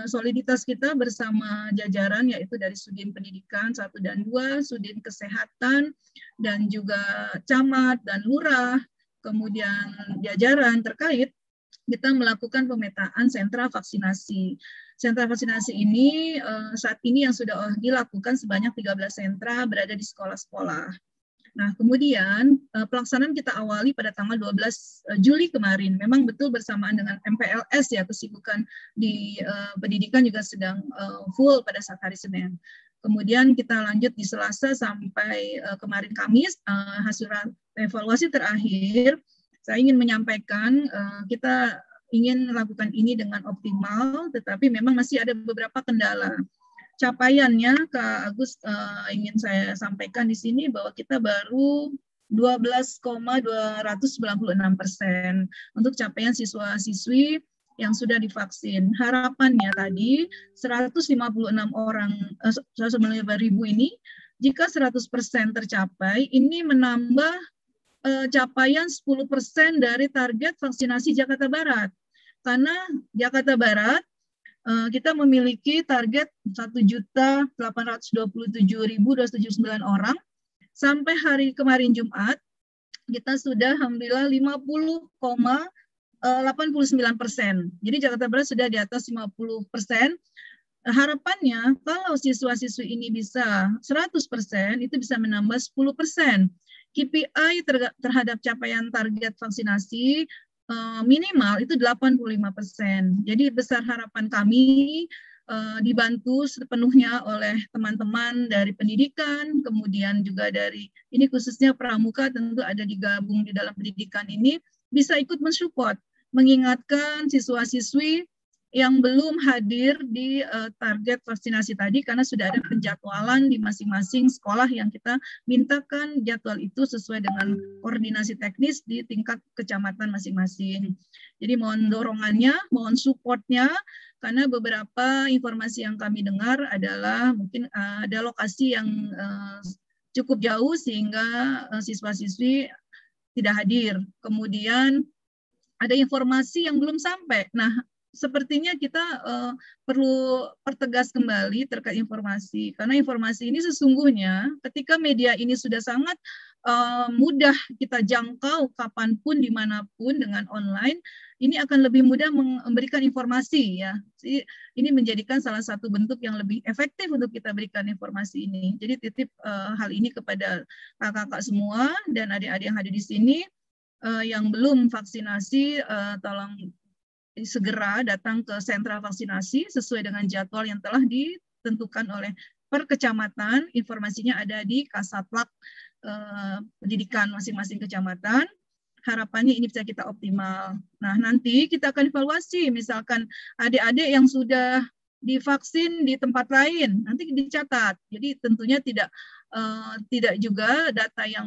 soliditas kita bersama jajaran, yaitu dari Sudin Pendidikan 1 dan 2, Sudin Kesehatan, dan juga Camat dan Lurah, kemudian jajaran terkait, kita melakukan pemetaan sentra vaksinasi. Sentra vaksinasi ini saat ini yang sudah dilakukan sebanyak 13 sentra berada di sekolah-sekolah. Nah, kemudian pelaksanaan kita awali pada tanggal 12 Juli kemarin. Memang betul bersamaan dengan MPLS ya, kesibukan di pendidikan juga sedang full pada saat hari Senin. Kemudian kita lanjut di Selasa sampai kemarin Kamis, hasil evaluasi terakhir. Saya ingin menyampaikan kita ingin melakukan ini dengan optimal, tetapi memang masih ada beberapa kendala. Capaiannya, Kak Agus, ingin saya sampaikan di sini bahwa kita baru 12,296% untuk capaian siswa-siswi yang sudah divaksin. Harapannya tadi 156 ribu ini, jika 100% tercapai, ini menambah capaian 10% dari target vaksinasi Jakarta Barat. Karena Jakarta Barat kita memiliki target 1.827.279 orang. Sampai hari kemarin Jumat, kita sudah alhamdulillah 50,89%. Jadi Jakarta Barat sudah di atas 50%. Harapannya kalau siswa-siswi ini bisa 100%, itu bisa menambah 10%. KPI terhadap capaian target vaksinasi minimal itu 85%. Jadi besar harapan kami dibantu sepenuhnya oleh teman-teman dari pendidikan, kemudian juga dari, ini khususnya pramuka tentu ada digabung di dalam pendidikan ini, bisa ikut mensupport, mengingatkan siswa-siswi yang belum hadir di target vaksinasi tadi, karena sudah ada penjadwalan di masing-masing sekolah yang kita mintakan jadwal itu sesuai dengan koordinasi teknis di tingkat kecamatan masing-masing. Jadi mohon dorongannya, mohon supportnya, karena beberapa informasi yang kami dengar adalah mungkin ada lokasi yang cukup jauh sehingga siswa-siswi tidak hadir. Kemudian ada informasi yang belum sampai. Nah, sepertinya kita perlu pertegas kembali terkait informasi, karena informasi ini sesungguhnya ketika media ini sudah sangat mudah kita jangkau kapanpun, dimanapun dengan online, ini akan lebih mudah memberikan informasi ya. Jadi, ini menjadikan salah satu bentuk yang lebih efektif untuk kita berikan informasi ini. Jadi titip hal ini kepada kakak-kakak semua dan adik-adik yang hadir di sini yang belum vaksinasi, tolong segera datang ke sentra vaksinasi sesuai dengan jadwal yang telah ditentukan oleh per kecamatan. Informasinya ada di Kasatpag pendidikan masing-masing kecamatan. Harapannya ini bisa kita optimal. Nah, nanti kita akan evaluasi, misalkan adik-adik yang sudah divaksin di tempat lain, nanti dicatat. Jadi tentunya tidak juga data yang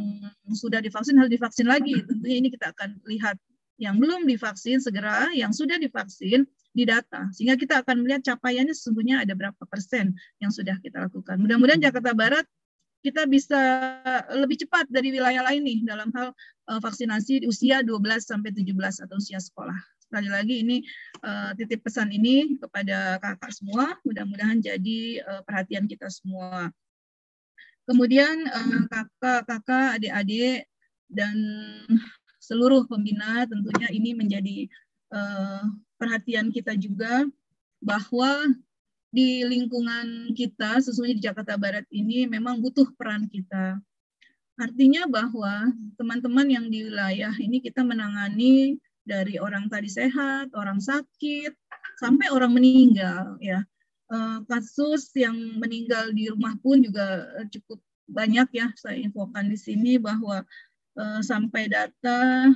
sudah divaksin harus divaksin lagi. Tentunya ini kita akan lihat yang belum divaksin segera, yang sudah divaksin didata. Sehingga kita akan melihat capaiannya sesungguhnya ada berapa persen yang sudah kita lakukan. Mudah-mudahan Jakarta Barat kita bisa lebih cepat dari wilayah lain nih dalam hal vaksinasi di usia 12-17 atau usia sekolah. Sekali lagi ini titip pesan ini kepada kakak semua, mudah-mudahan jadi perhatian kita semua. Kemudian kakak-kakak, adik-adik, dan seluruh pembina tentunya ini menjadi perhatian kita juga bahwa di lingkungan kita, sesungguhnya di Jakarta Barat ini memang butuh peran kita. Artinya bahwa teman-teman yang di wilayah ini kita menangani dari orang tadi sehat, orang sakit, sampai orang meninggal. Ya, kasus yang meninggal di rumah pun juga cukup banyak ya. Saya infokan di sini bahwa sampai data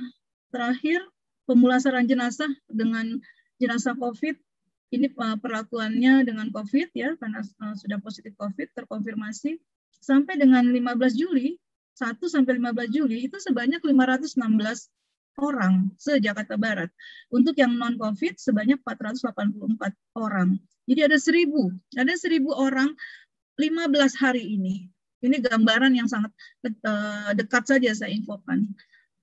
terakhir pemulasaran jenazah dengan jenazah COVID. Ini perlakuannya dengan COVID ya, karena sudah positif COVID terkonfirmasi sampai dengan 15 Juli, 1 sampai 15 Juli itu sebanyak 516 orang se-Jakarta Barat. Untuk yang non-COVID sebanyak 484 orang. Jadi ada 1.000 orang 15 hari ini. Ini gambaran yang sangat dekat saja saya infokan.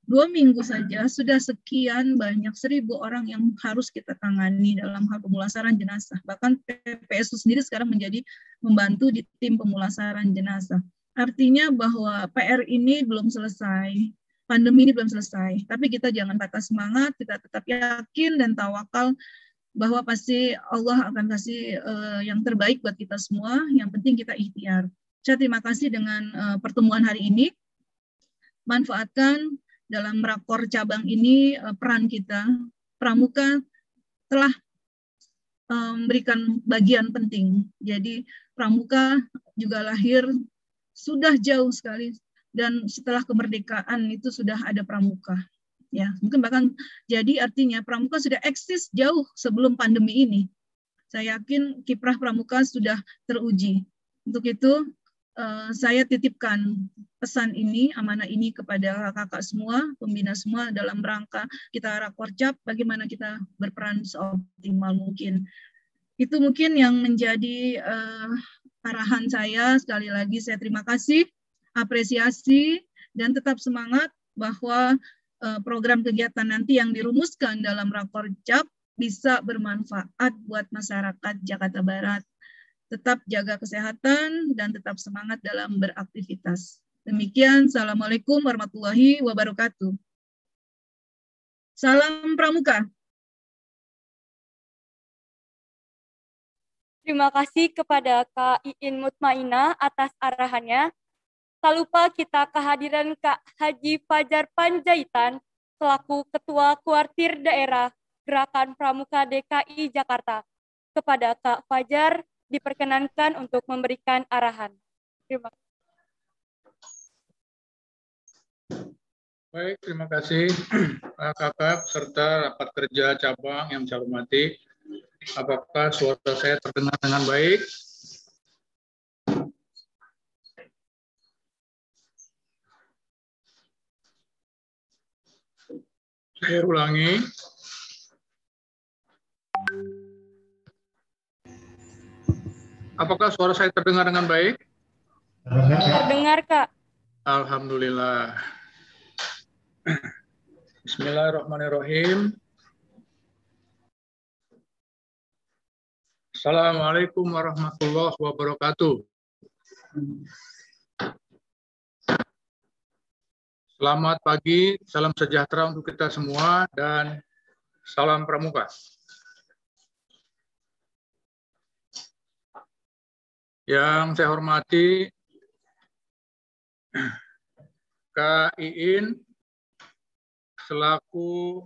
2 minggu saja sudah sekian banyak 1.000 orang yang harus kita tangani dalam hal pemulasaran jenazah. Bahkan PPSU sendiri sekarang menjadi membantu di tim pemulasaran jenazah. Artinya bahwa PR ini belum selesai, pandemi ini belum selesai. Tapi kita jangan patah semangat, kita tetap yakin dan tawakal bahwa pasti Allah akan kasih yang terbaik buat kita semua. Yang penting kita ikhtiar. Saya terima kasih dengan pertemuan hari ini. Manfaatkan dalam rakor cabang ini peran kita. Pramuka telah memberikan bagian penting. Jadi Pramuka juga lahir sudah jauh sekali dan setelah kemerdekaan itu sudah ada Pramuka. Ya, mungkin bahkan jadi artinya Pramuka sudah eksis jauh sebelum pandemi ini. Saya yakin kiprah Pramuka sudah teruji. Untuk itu saya titipkan pesan ini, amanah ini kepada kakak semua, pembina semua dalam rangka kita rakorcap bagaimana kita berperan seoptimal mungkin. Itu mungkin yang menjadi arahan saya. Sekali lagi saya terima kasih, apresiasi, dan tetap semangat bahwa program kegiatan nanti yang dirumuskan dalam rakorcap bisa bermanfaat buat masyarakat Jakarta Barat. Tetap jaga kesehatan dan tetap semangat dalam beraktivitas. Demikian, Assalamualaikum warahmatullahi wabarakatuh. Salam Pramuka. Terima kasih kepada Kak Iin Mutmainah atas arahannya. Tak lupa kita kehadiran Kak Haji Fajar Panjaitan selaku Ketua Kuartir Daerah Gerakan Pramuka DKI Jakarta. Kepada Kak Fajar, diperkenankan untuk memberikan arahan. Terima kasih. Baik, terima kasih kakak serta rapat kerja cabang yang saya hormati. Apakah suara saya terdengar dengan baik? Saya ulangi. Apakah suara saya terdengar dengan baik? Terdengar, Kak. Alhamdulillah. Bismillahirrahmanirrahim. Assalamualaikum warahmatullahi wabarakatuh. Selamat pagi, salam sejahtera untuk kita semua, dan salam pramuka. Yang saya hormati Kak Iin selaku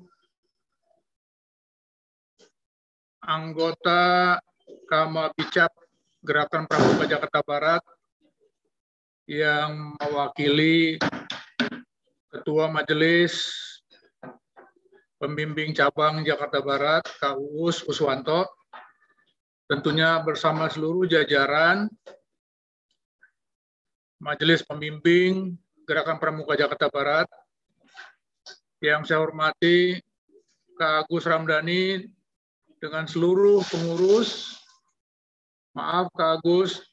anggota Kamabicap Gerakan Pramuka Jakarta Barat yang mewakili Ketua Majelis Pembimbing Cabang Jakarta Barat, Kak Uus Uswanto, tentunya bersama seluruh jajaran Majelis Pembimbing Gerakan Pramuka Jakarta Barat, yang saya hormati Kak Agus Ramdhani dengan seluruh pengurus. Maaf Kak Agus,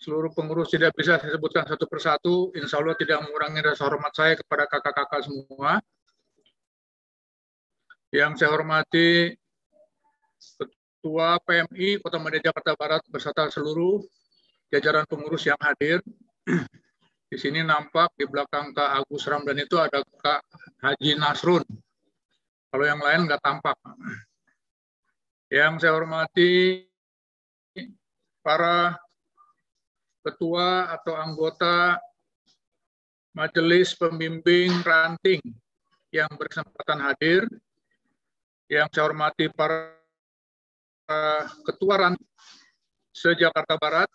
seluruh pengurus tidak bisa saya sebutkan satu persatu, insya Allah tidak mengurangi rasa hormat saya kepada kakak-kakak semua. Yang saya hormati Ketua PMI Kota Medan Jakarta Barat beserta seluruh jajaran pengurus yang hadir. Di sini nampak di belakang Kak Agus Ramdhani itu ada Kak Haji Nasrun. Kalau yang lain nggak tampak. Yang saya hormati para ketua atau anggota Majelis Pembimbing Ranting yang berkesempatan hadir, yang saya hormati para ketua ranting se-Jakarta Barat,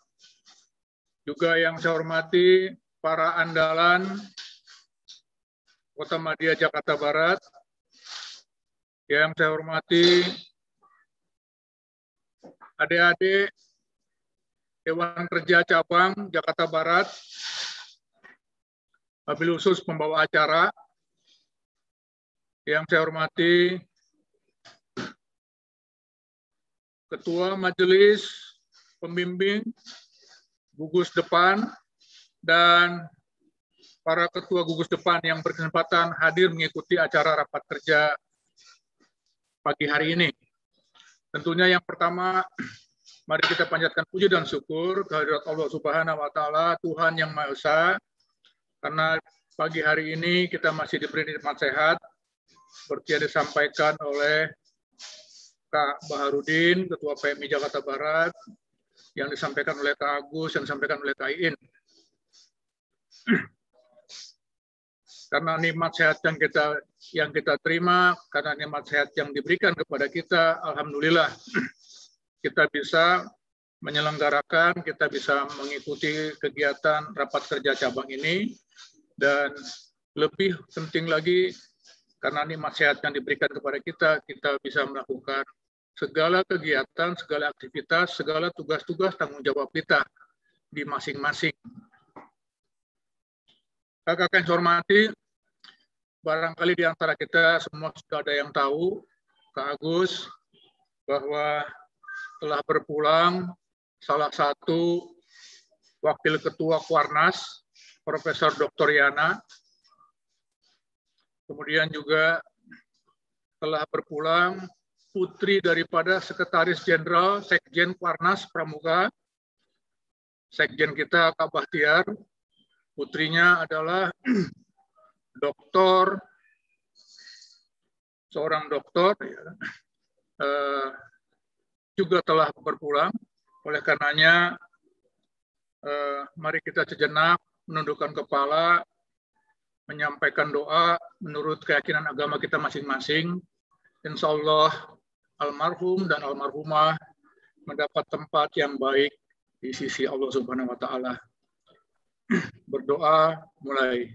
juga yang saya hormati para andalan Kota Madia Jakarta Barat, yang saya hormati adik-adik Dewan Kerja Cabang Jakarta Barat, wabil khusus pembawa acara, yang saya hormati Ketua Majelis Pembimbing Gugus Depan dan para ketua gugus depan yang berkesempatan hadir mengikuti acara rapat kerja pagi hari ini. Tentunya yang pertama, mari kita panjatkan puji dan syukur kehadirat Allah Subhanahu wa Ta'ala, Tuhan yang Maha Esa, karena pagi hari ini kita masih diberi nikmat sehat, seperti yang disampaikan oleh Kak Baharudin, Ketua PMI Jakarta Barat, yang disampaikan oleh Kak Agus, yang disampaikan oleh Kak Iin. Karena nikmat sehat yang kita terima, karena nikmat sehat yang diberikan kepada kita, alhamdulillah kita bisa menyelenggarakan, kita bisa mengikuti kegiatan rapat kerja cabang ini, dan lebih penting lagi karena nikmat sehat yang diberikan kepada kita bisa melakukan segala kegiatan, segala aktivitas, segala tugas-tugas tanggung jawab kita di masing-masing. Kakak yang saya hormati, barangkali di antara kita semua sudah ada yang tahu, Kak Agus, bahwa telah berpulang salah satu Wakil Ketua Kuarnas, Profesor Dr. Yana. Kemudian juga telah berpulang putri daripada Sekretaris Jenderal Sekjen Kuarnas Pramuka, Sekjen kita Kak Bahtiar. Putrinya adalah seorang doktor, juga telah berpulang. Oleh karenanya, mari kita sejenak menundukkan kepala, menyampaikan doa menurut keyakinan agama kita masing-masing. Insya Allah almarhum dan almarhumah mendapat tempat yang baik di sisi Allah Subhanahu wa Ta'ala. Berdoa mulai.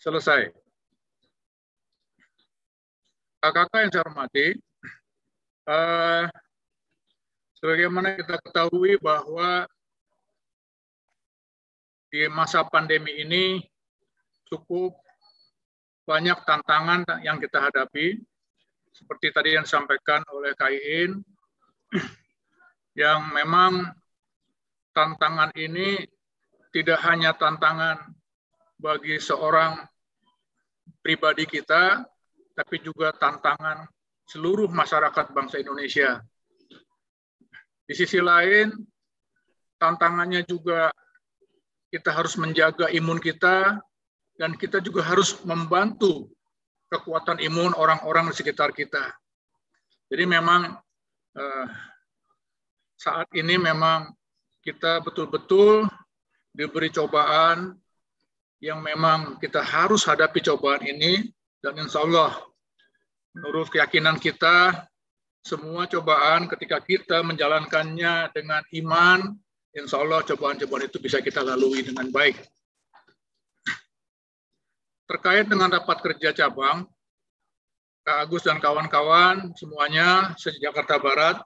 Selesai. Kakak yang saya hormati, sebagaimana kita ketahui bahwa di masa pandemi ini cukup banyak tantangan yang kita hadapi, seperti tadi yang disampaikan oleh Kak Iin, yang memang tantangan ini tidak hanya tantangan bagi seorang pribadi kita, tapi juga tantangan seluruh masyarakat bangsa Indonesia. Di sisi lain, tantangannya juga kita harus menjaga imun kita, dan kita juga harus membantu kekuatan imun orang-orang di sekitar kita. Jadi memang saat ini memang kita betul-betul diberi cobaan yang memang kita harus hadapi cobaan ini, dan insya Allah menurut keyakinan kita, semua cobaan ketika kita menjalankannya dengan iman, insya Allah cobaan-cobaan itu bisa kita lalui dengan baik. Terkait dengan rapat kerja cabang, Kak Agus dan kawan-kawan semuanya se-Jakarta Barat,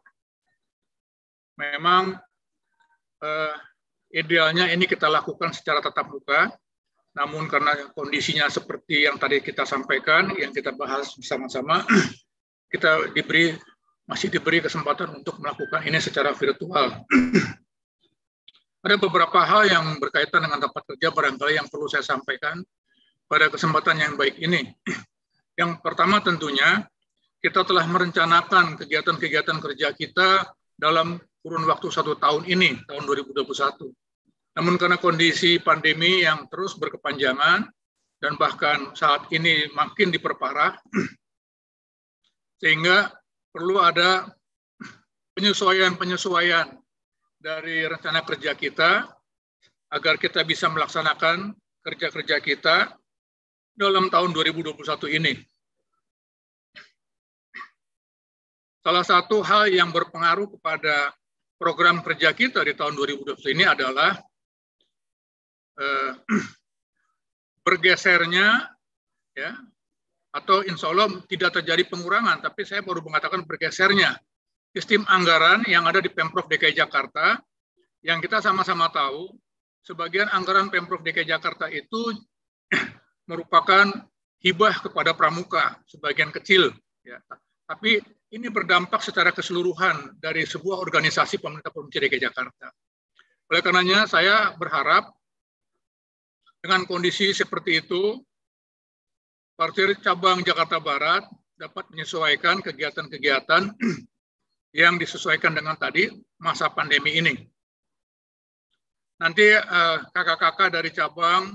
memang idealnya ini kita lakukan secara tatap muka, namun karena kondisinya seperti yang tadi kita sampaikan, yang kita bahas bersama-sama, kita masih diberi kesempatan untuk melakukan ini secara virtual. Ada beberapa hal yang berkaitan dengan rapat kerja barangkali yang perlu saya sampaikan pada kesempatan yang baik ini. Yang pertama tentunya, kita telah merencanakan kegiatan-kegiatan kerja kita dalam kurun waktu 1 tahun ini, tahun 2021. Namun karena kondisi pandemi yang terus berkepanjangan dan bahkan saat ini makin diperparah, sehingga perlu ada penyesuaian-penyesuaian dari rencana kerja kita agar kita bisa melaksanakan kerja-kerja kita dalam tahun 2021 ini. Salah satu hal yang berpengaruh kepada program kerja kita di tahun 2021 ini adalah bergesernya, ya, atau insya Allah tidak terjadi pengurangan, tapi saya baru mengatakan bergesernya sistem anggaran yang ada di Pemprov DKI Jakarta, yang kita sama-sama tahu, sebagian anggaran Pemprov DKI Jakarta itu merupakan hibah kepada pramuka, sebagian kecil, ya. Tapi ini berdampak secara keseluruhan dari sebuah organisasi pemerintah Provinsi DKI Jakarta. Oleh karenanya saya berharap dengan kondisi seperti itu, Partir Cabang Jakarta Barat dapat menyesuaikan kegiatan-kegiatan yang disesuaikan dengan tadi masa pandemi ini. Nanti kakak-kakak dari cabang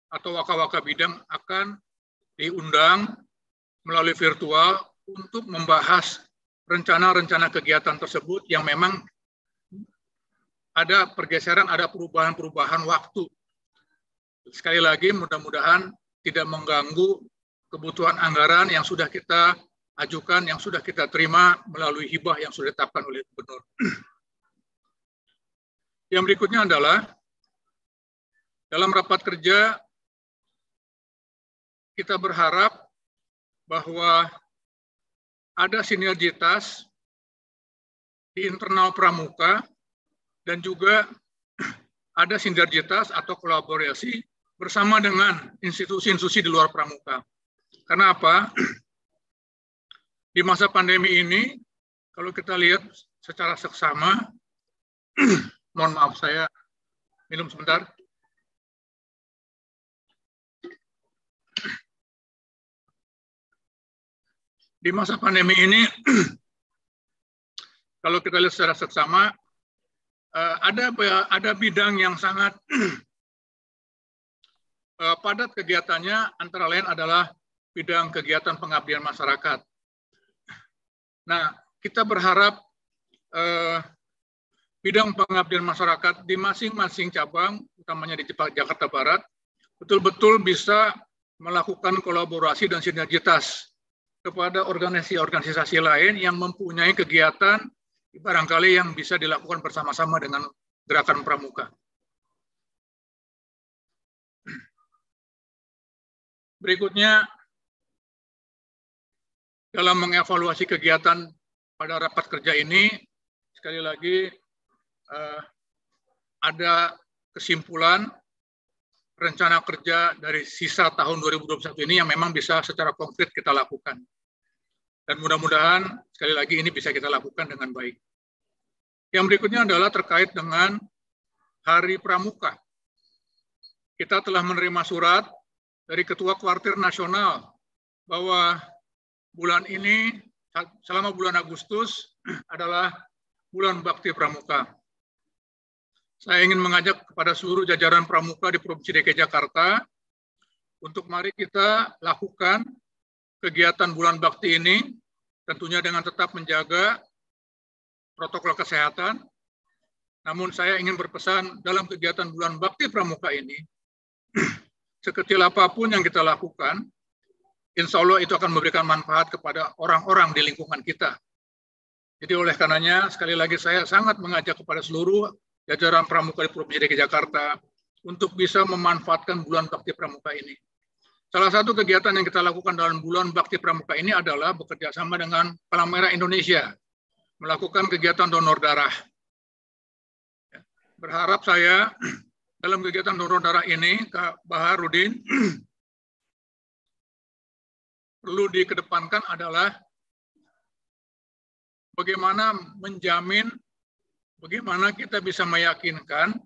atau waka-waka bidang akan diundang melalui virtual untuk membahas rencana-rencana kegiatan tersebut yang memang ada pergeseran, ada perubahan-perubahan waktu. Sekali lagi, mudah-mudahan tidak mengganggu kebutuhan anggaran yang sudah kita ajukan, yang sudah kita terima melalui hibah yang sudah ditetapkan oleh Gubernur. Yang berikutnya adalah, dalam rapat kerja, kita berharap bahwa ada sinergitas di internal pramuka dan juga ada sinergitas atau kolaborasi bersama dengan institusi-institusi di luar pramuka. Karena apa? Di masa pandemi ini, kalau kita lihat secara seksama, mohon maaf saya minum sebentar. Di masa pandemi ini, kalau kita lihat secara seksama, ada bidang yang sangat padat kegiatannya, antara lain adalah bidang kegiatan pengabdian masyarakat. Nah, kita berharap bidang pengabdian masyarakat di masing-masing cabang, utamanya di Jakarta Barat, betul-betul bisa melakukan kolaborasi dan sinergitas kepada organisasi-organisasi lain yang mempunyai kegiatan barangkali yang bisa dilakukan bersama-sama dengan gerakan pramuka. Berikutnya, dalam mengevaluasi kegiatan pada rapat kerja ini, sekali lagi ada kesimpulan rencana kerja dari sisa tahun 2021 ini yang memang bisa secara konkret kita lakukan. Dan mudah-mudahan sekali lagi ini bisa kita lakukan dengan baik. Yang berikutnya adalah terkait dengan Hari Pramuka. kita telah menerima surat dari Ketua Kuartir Nasional bahwa bulan ini, selama bulan Agustus, adalah bulan Bakti Pramuka. Saya ingin mengajak kepada seluruh jajaran pramuka di Provinsi DKI Jakarta untuk mari kita lakukan kegiatan bulan Bakti ini, tentunya dengan tetap menjaga protokol kesehatan. Namun saya ingin berpesan dalam kegiatan bulan Bakti Pramuka ini, sekecil apapun yang kita lakukan, insya Allah itu akan memberikan manfaat kepada orang-orang di lingkungan kita. Jadi oleh karenanya, sekali lagi saya sangat mengajak kepada seluruh jajaran pramuka di Provinsi DKI Jakarta untuk bisa memanfaatkan bulan Bakti Pramuka ini. Salah satu kegiatan yang kita lakukan dalam bulan Bakti Pramuka ini adalah bekerja sama dengan Palang Merah Indonesia, melakukan kegiatan donor darah. Berharap saya dalam kegiatan donor darah ini, Kak Baharudin, perlu dikedepankan adalah bagaimana menjamin, bagaimana kita bisa meyakinkan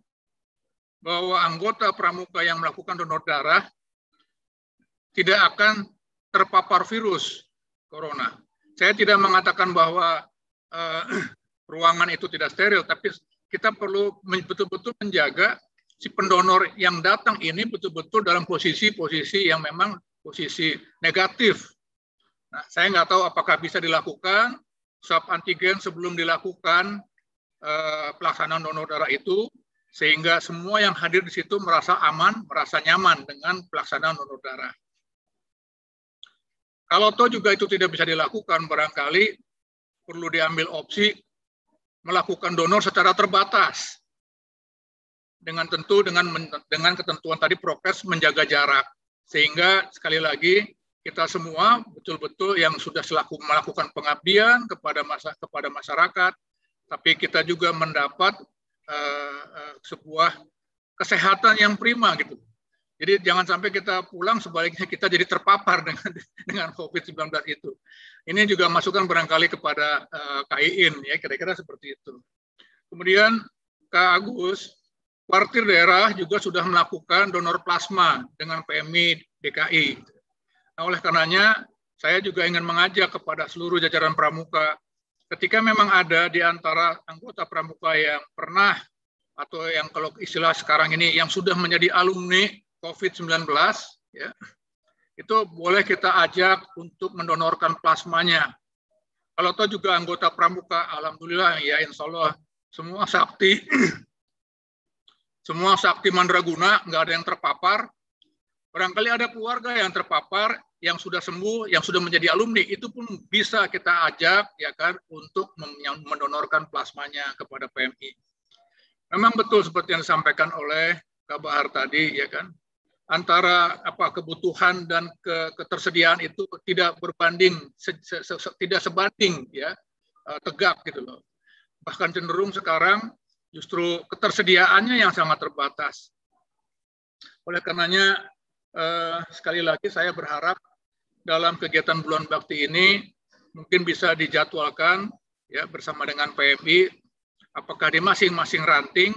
bahwa anggota pramuka yang melakukan donor darah tidak akan terpapar virus corona. Saya tidak mengatakan bahwa ruangan itu tidak steril, tapi kita perlu betul-betul menjaga si pendonor yang datang ini betul-betul dalam posisi-posisi yang memang posisi negatif. Nah, saya nggak tahu apakah bisa dilakukan swab antigen sebelum dilakukan pelaksanaan donor darah itu, sehingga semua yang hadir di situ merasa aman, merasa nyaman dengan pelaksanaan donor darah. Kalau toh juga itu tidak bisa dilakukan, barangkali perlu diambil opsi melakukan donor secara terbatas. Dengan tentu dengan ketentuan tadi prokes menjaga jarak. Sehingga sekali lagi kita semua betul-betul yang sudah melakukan pengabdian kepada masyarakat, tapi kita juga mendapat sebuah kesehatan yang prima gitu. Jadi jangan sampai kita pulang sebaliknya kita jadi terpapar dengan COVID-19 itu. Ini juga masukan barangkali kepada KIIN ya, kira-kira seperti itu. Kemudian Kak Agus, Kuartir daerah juga sudah melakukan donor plasma dengan PMI DKI. Nah, oleh karenanya, saya juga ingin mengajak kepada seluruh jajaran pramuka, ketika memang ada di antara anggota pramuka yang pernah, atau yang kalau istilah sekarang ini, yang sudah menjadi alumni COVID-19, ya, itu boleh kita ajak untuk mendonorkan plasmanya. Kalau toh juga anggota pramuka, alhamdulillah ya insya Allah semua sakti, semua sakti mandraguna, nggak ada yang terpapar. Barangkali ada keluarga yang terpapar, yang sudah sembuh, yang sudah menjadi alumni, itu pun bisa kita ajak ya kan untuk mendonorkan plasmanya kepada PMI. Memang betul seperti yang disampaikan oleh Kak Bahar tadi ya kan, antara kebutuhan dan ketersediaan itu tidak berbanding, tidak sebanding ya, tegak gitu loh. Bahkan cenderung sekarang justru ketersediaannya yang sangat terbatas. Oleh karenanya sekali lagi saya berharap dalam kegiatan bulan bakti ini mungkin bisa dijadwalkan ya bersama dengan PMI, apakah di masing-masing ranting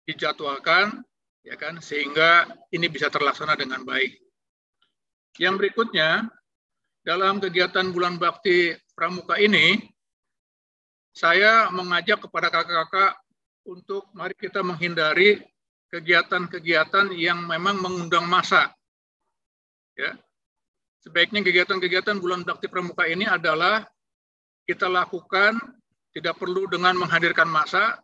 dijadwalkan ya kan, sehingga ini bisa terlaksana dengan baik. Yang berikutnya, dalam kegiatan bulan bakti pramuka ini, saya mengajak kepada kakak-kakak untuk mari kita menghindari kegiatan-kegiatan yang memang mengundang massa. Ya. Sebaiknya kegiatan-kegiatan bulan bakti pramuka ini adalah kita lakukan tidak perlu dengan menghadirkan massa,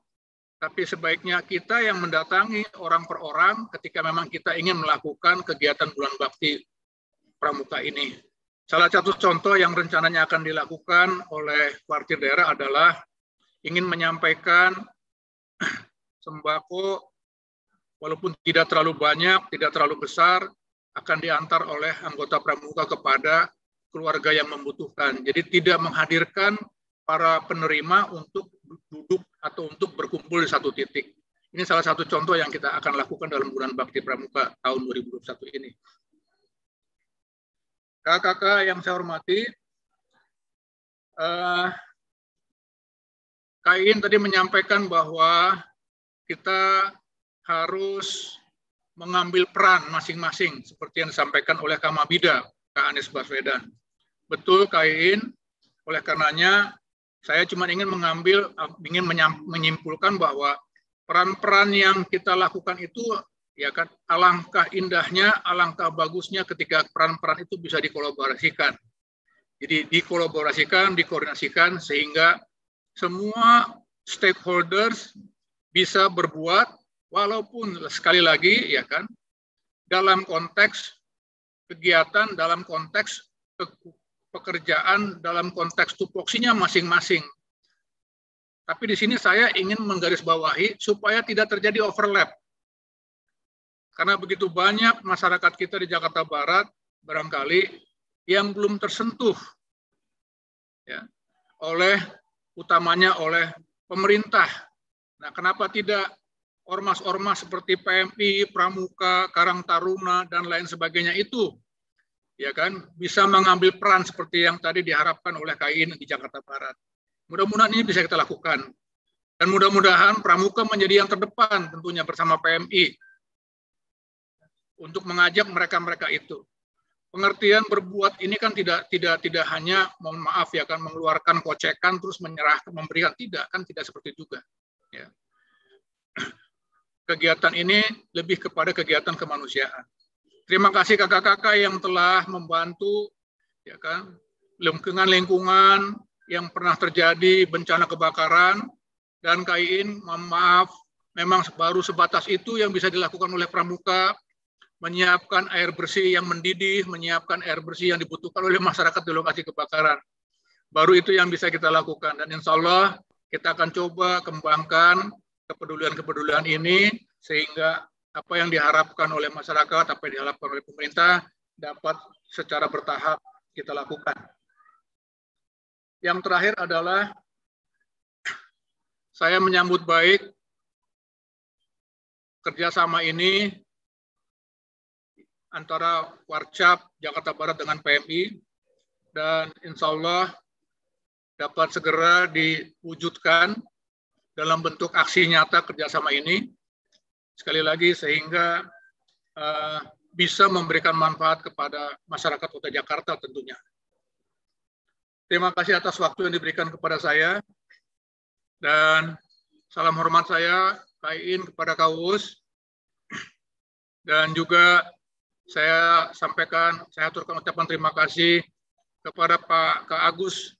tapi sebaiknya kita yang mendatangi orang per orang ketika memang kita ingin melakukan kegiatan bulan bakti pramuka ini. Salah satu contoh yang rencananya akan dilakukan oleh kuartir daerah adalah ingin menyampaikan sembako walaupun tidak terlalu banyak, tidak terlalu besar, akan diantar oleh anggota pramuka kepada keluarga yang membutuhkan. Jadi tidak menghadirkan para penerima untuk duduk atau untuk berkumpul di satu titik. Ini salah satu contoh yang kita akan lakukan dalam bulan bakti pramuka tahun 2021 ini. Kakak-kakak yang saya hormati, KIIN tadi menyampaikan bahwa kita harus mengambil peran masing-masing seperti yang disampaikan oleh Kak Mabida, Kak Anies Baswedan. Betul Kak Iin, oleh karenanya saya cuma ingin menyimpulkan bahwa peran-peran yang kita lakukan itu ya kan alangkah indahnya, alangkah bagusnya ketika peran-peran itu bisa dikolaborasikan. Jadi dikolaborasikan, dikoordinasikan sehingga semua stakeholders bisa berbuat walaupun sekali lagi ya kan dalam konteks kegiatan, dalam konteks pekerjaan, dalam konteks tupoksinya masing-masing. Tapi di sini saya ingin menggarisbawahi supaya tidak terjadi overlap. Karena begitu banyak masyarakat kita di Jakarta Barat barangkali yang belum tersentuh ya, utamanya oleh pemerintah. Nah, kenapa tidak ormas-ormas seperti PMI, Pramuka, Karang Taruna dan lain sebagainya itu ya kan bisa mengambil peran seperti yang tadi diharapkan oleh Kak Iin di Jakarta Barat. Mudah-mudahan ini bisa kita lakukan. Dan mudah-mudahan Pramuka menjadi yang terdepan tentunya bersama PMI untuk mengajak mereka-mereka itu. Pengertian berbuat ini kan tidak hanya mohon maaf ya kan mengeluarkan kocekan terus menyerahkan memberikan, tidak seperti itu juga. Ya. Kegiatan ini lebih kepada kegiatan kemanusiaan. Terima kasih kakak-kakak yang telah membantu ya kan lingkungan yang pernah terjadi bencana kebakaran, dan Kak Iin, maaf memang baru sebatas itu yang bisa dilakukan oleh Pramuka, menyiapkan air bersih yang mendidih, menyiapkan air bersih yang dibutuhkan oleh masyarakat di lokasi kebakaran. Baru itu yang bisa kita lakukan, dan insya Allah kita akan coba kembangkan kepedulian-kepedulian ini sehingga apa yang diharapkan oleh masyarakat, apa yang diharapkan oleh pemerintah dapat secara bertahap kita lakukan. Yang terakhir adalah saya menyambut baik kerjasama ini antara Warcap Jakarta Barat dengan PMI, dan insya Allah dapat segera diwujudkan dalam bentuk aksi nyata kerjasama ini. Sekali lagi sehingga bisa memberikan manfaat kepada masyarakat Kota Jakarta tentunya. Terima kasih atas waktu yang diberikan kepada saya, dan salam hormat saya Kak Iin kepada Kak Uus, dan juga saya aturkan ucapan terima kasih kepada Pak Kak Agus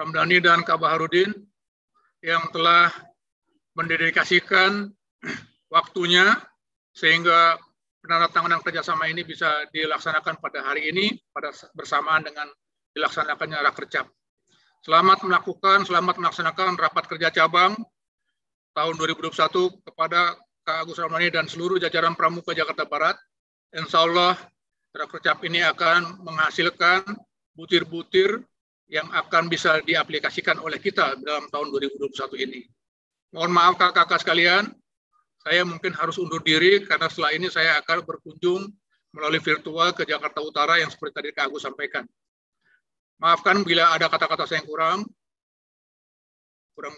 Ramdhani dan Kak Baharudin yang telah mendedikasikan waktunya sehingga penandatanganan kerjasama ini bisa dilaksanakan pada hari ini bersamaan dengan dilaksanakannya Rakercap. Selamat melaksanakan rapat kerja cabang tahun 2021 kepada Kak Agus Ramdhani dan seluruh jajaran Pramuka Jakarta Barat. Insya Allah Rakercap ini akan menghasilkan butir-butir yang akan bisa diaplikasikan oleh kita dalam tahun 2021 ini. Mohon maaf kakak-kakak sekalian, saya mungkin harus undur diri karena setelah ini saya akan berkunjung melalui virtual ke Jakarta Utara yang seperti tadi Kak Agus sampaikan. Maafkan bila ada kata-kata saya yang kurang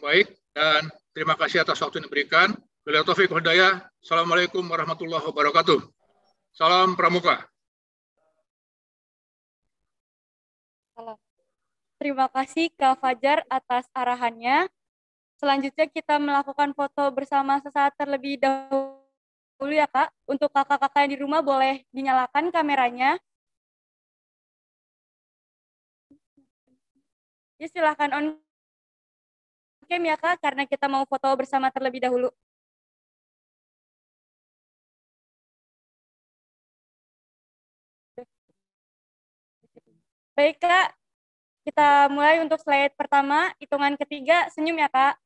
baik, dan terima kasih atas waktu yang diberikan. Bila taufiq wal hidayah. Assalamualaikum warahmatullahi wabarakatuh. Salam Pramuka. Terima kasih Kak Fajar atas arahannya. Selanjutnya kita melakukan foto bersama sesaat terlebih dahulu ya Kak. Untuk kakak-kakak yang di rumah boleh dinyalakan kameranya. Ya silahkan on cam ya Kak, karena kita mau foto bersama terlebih dahulu. Baik Kak, kita mulai untuk slide pertama, hitungan ketiga, senyum ya Kak.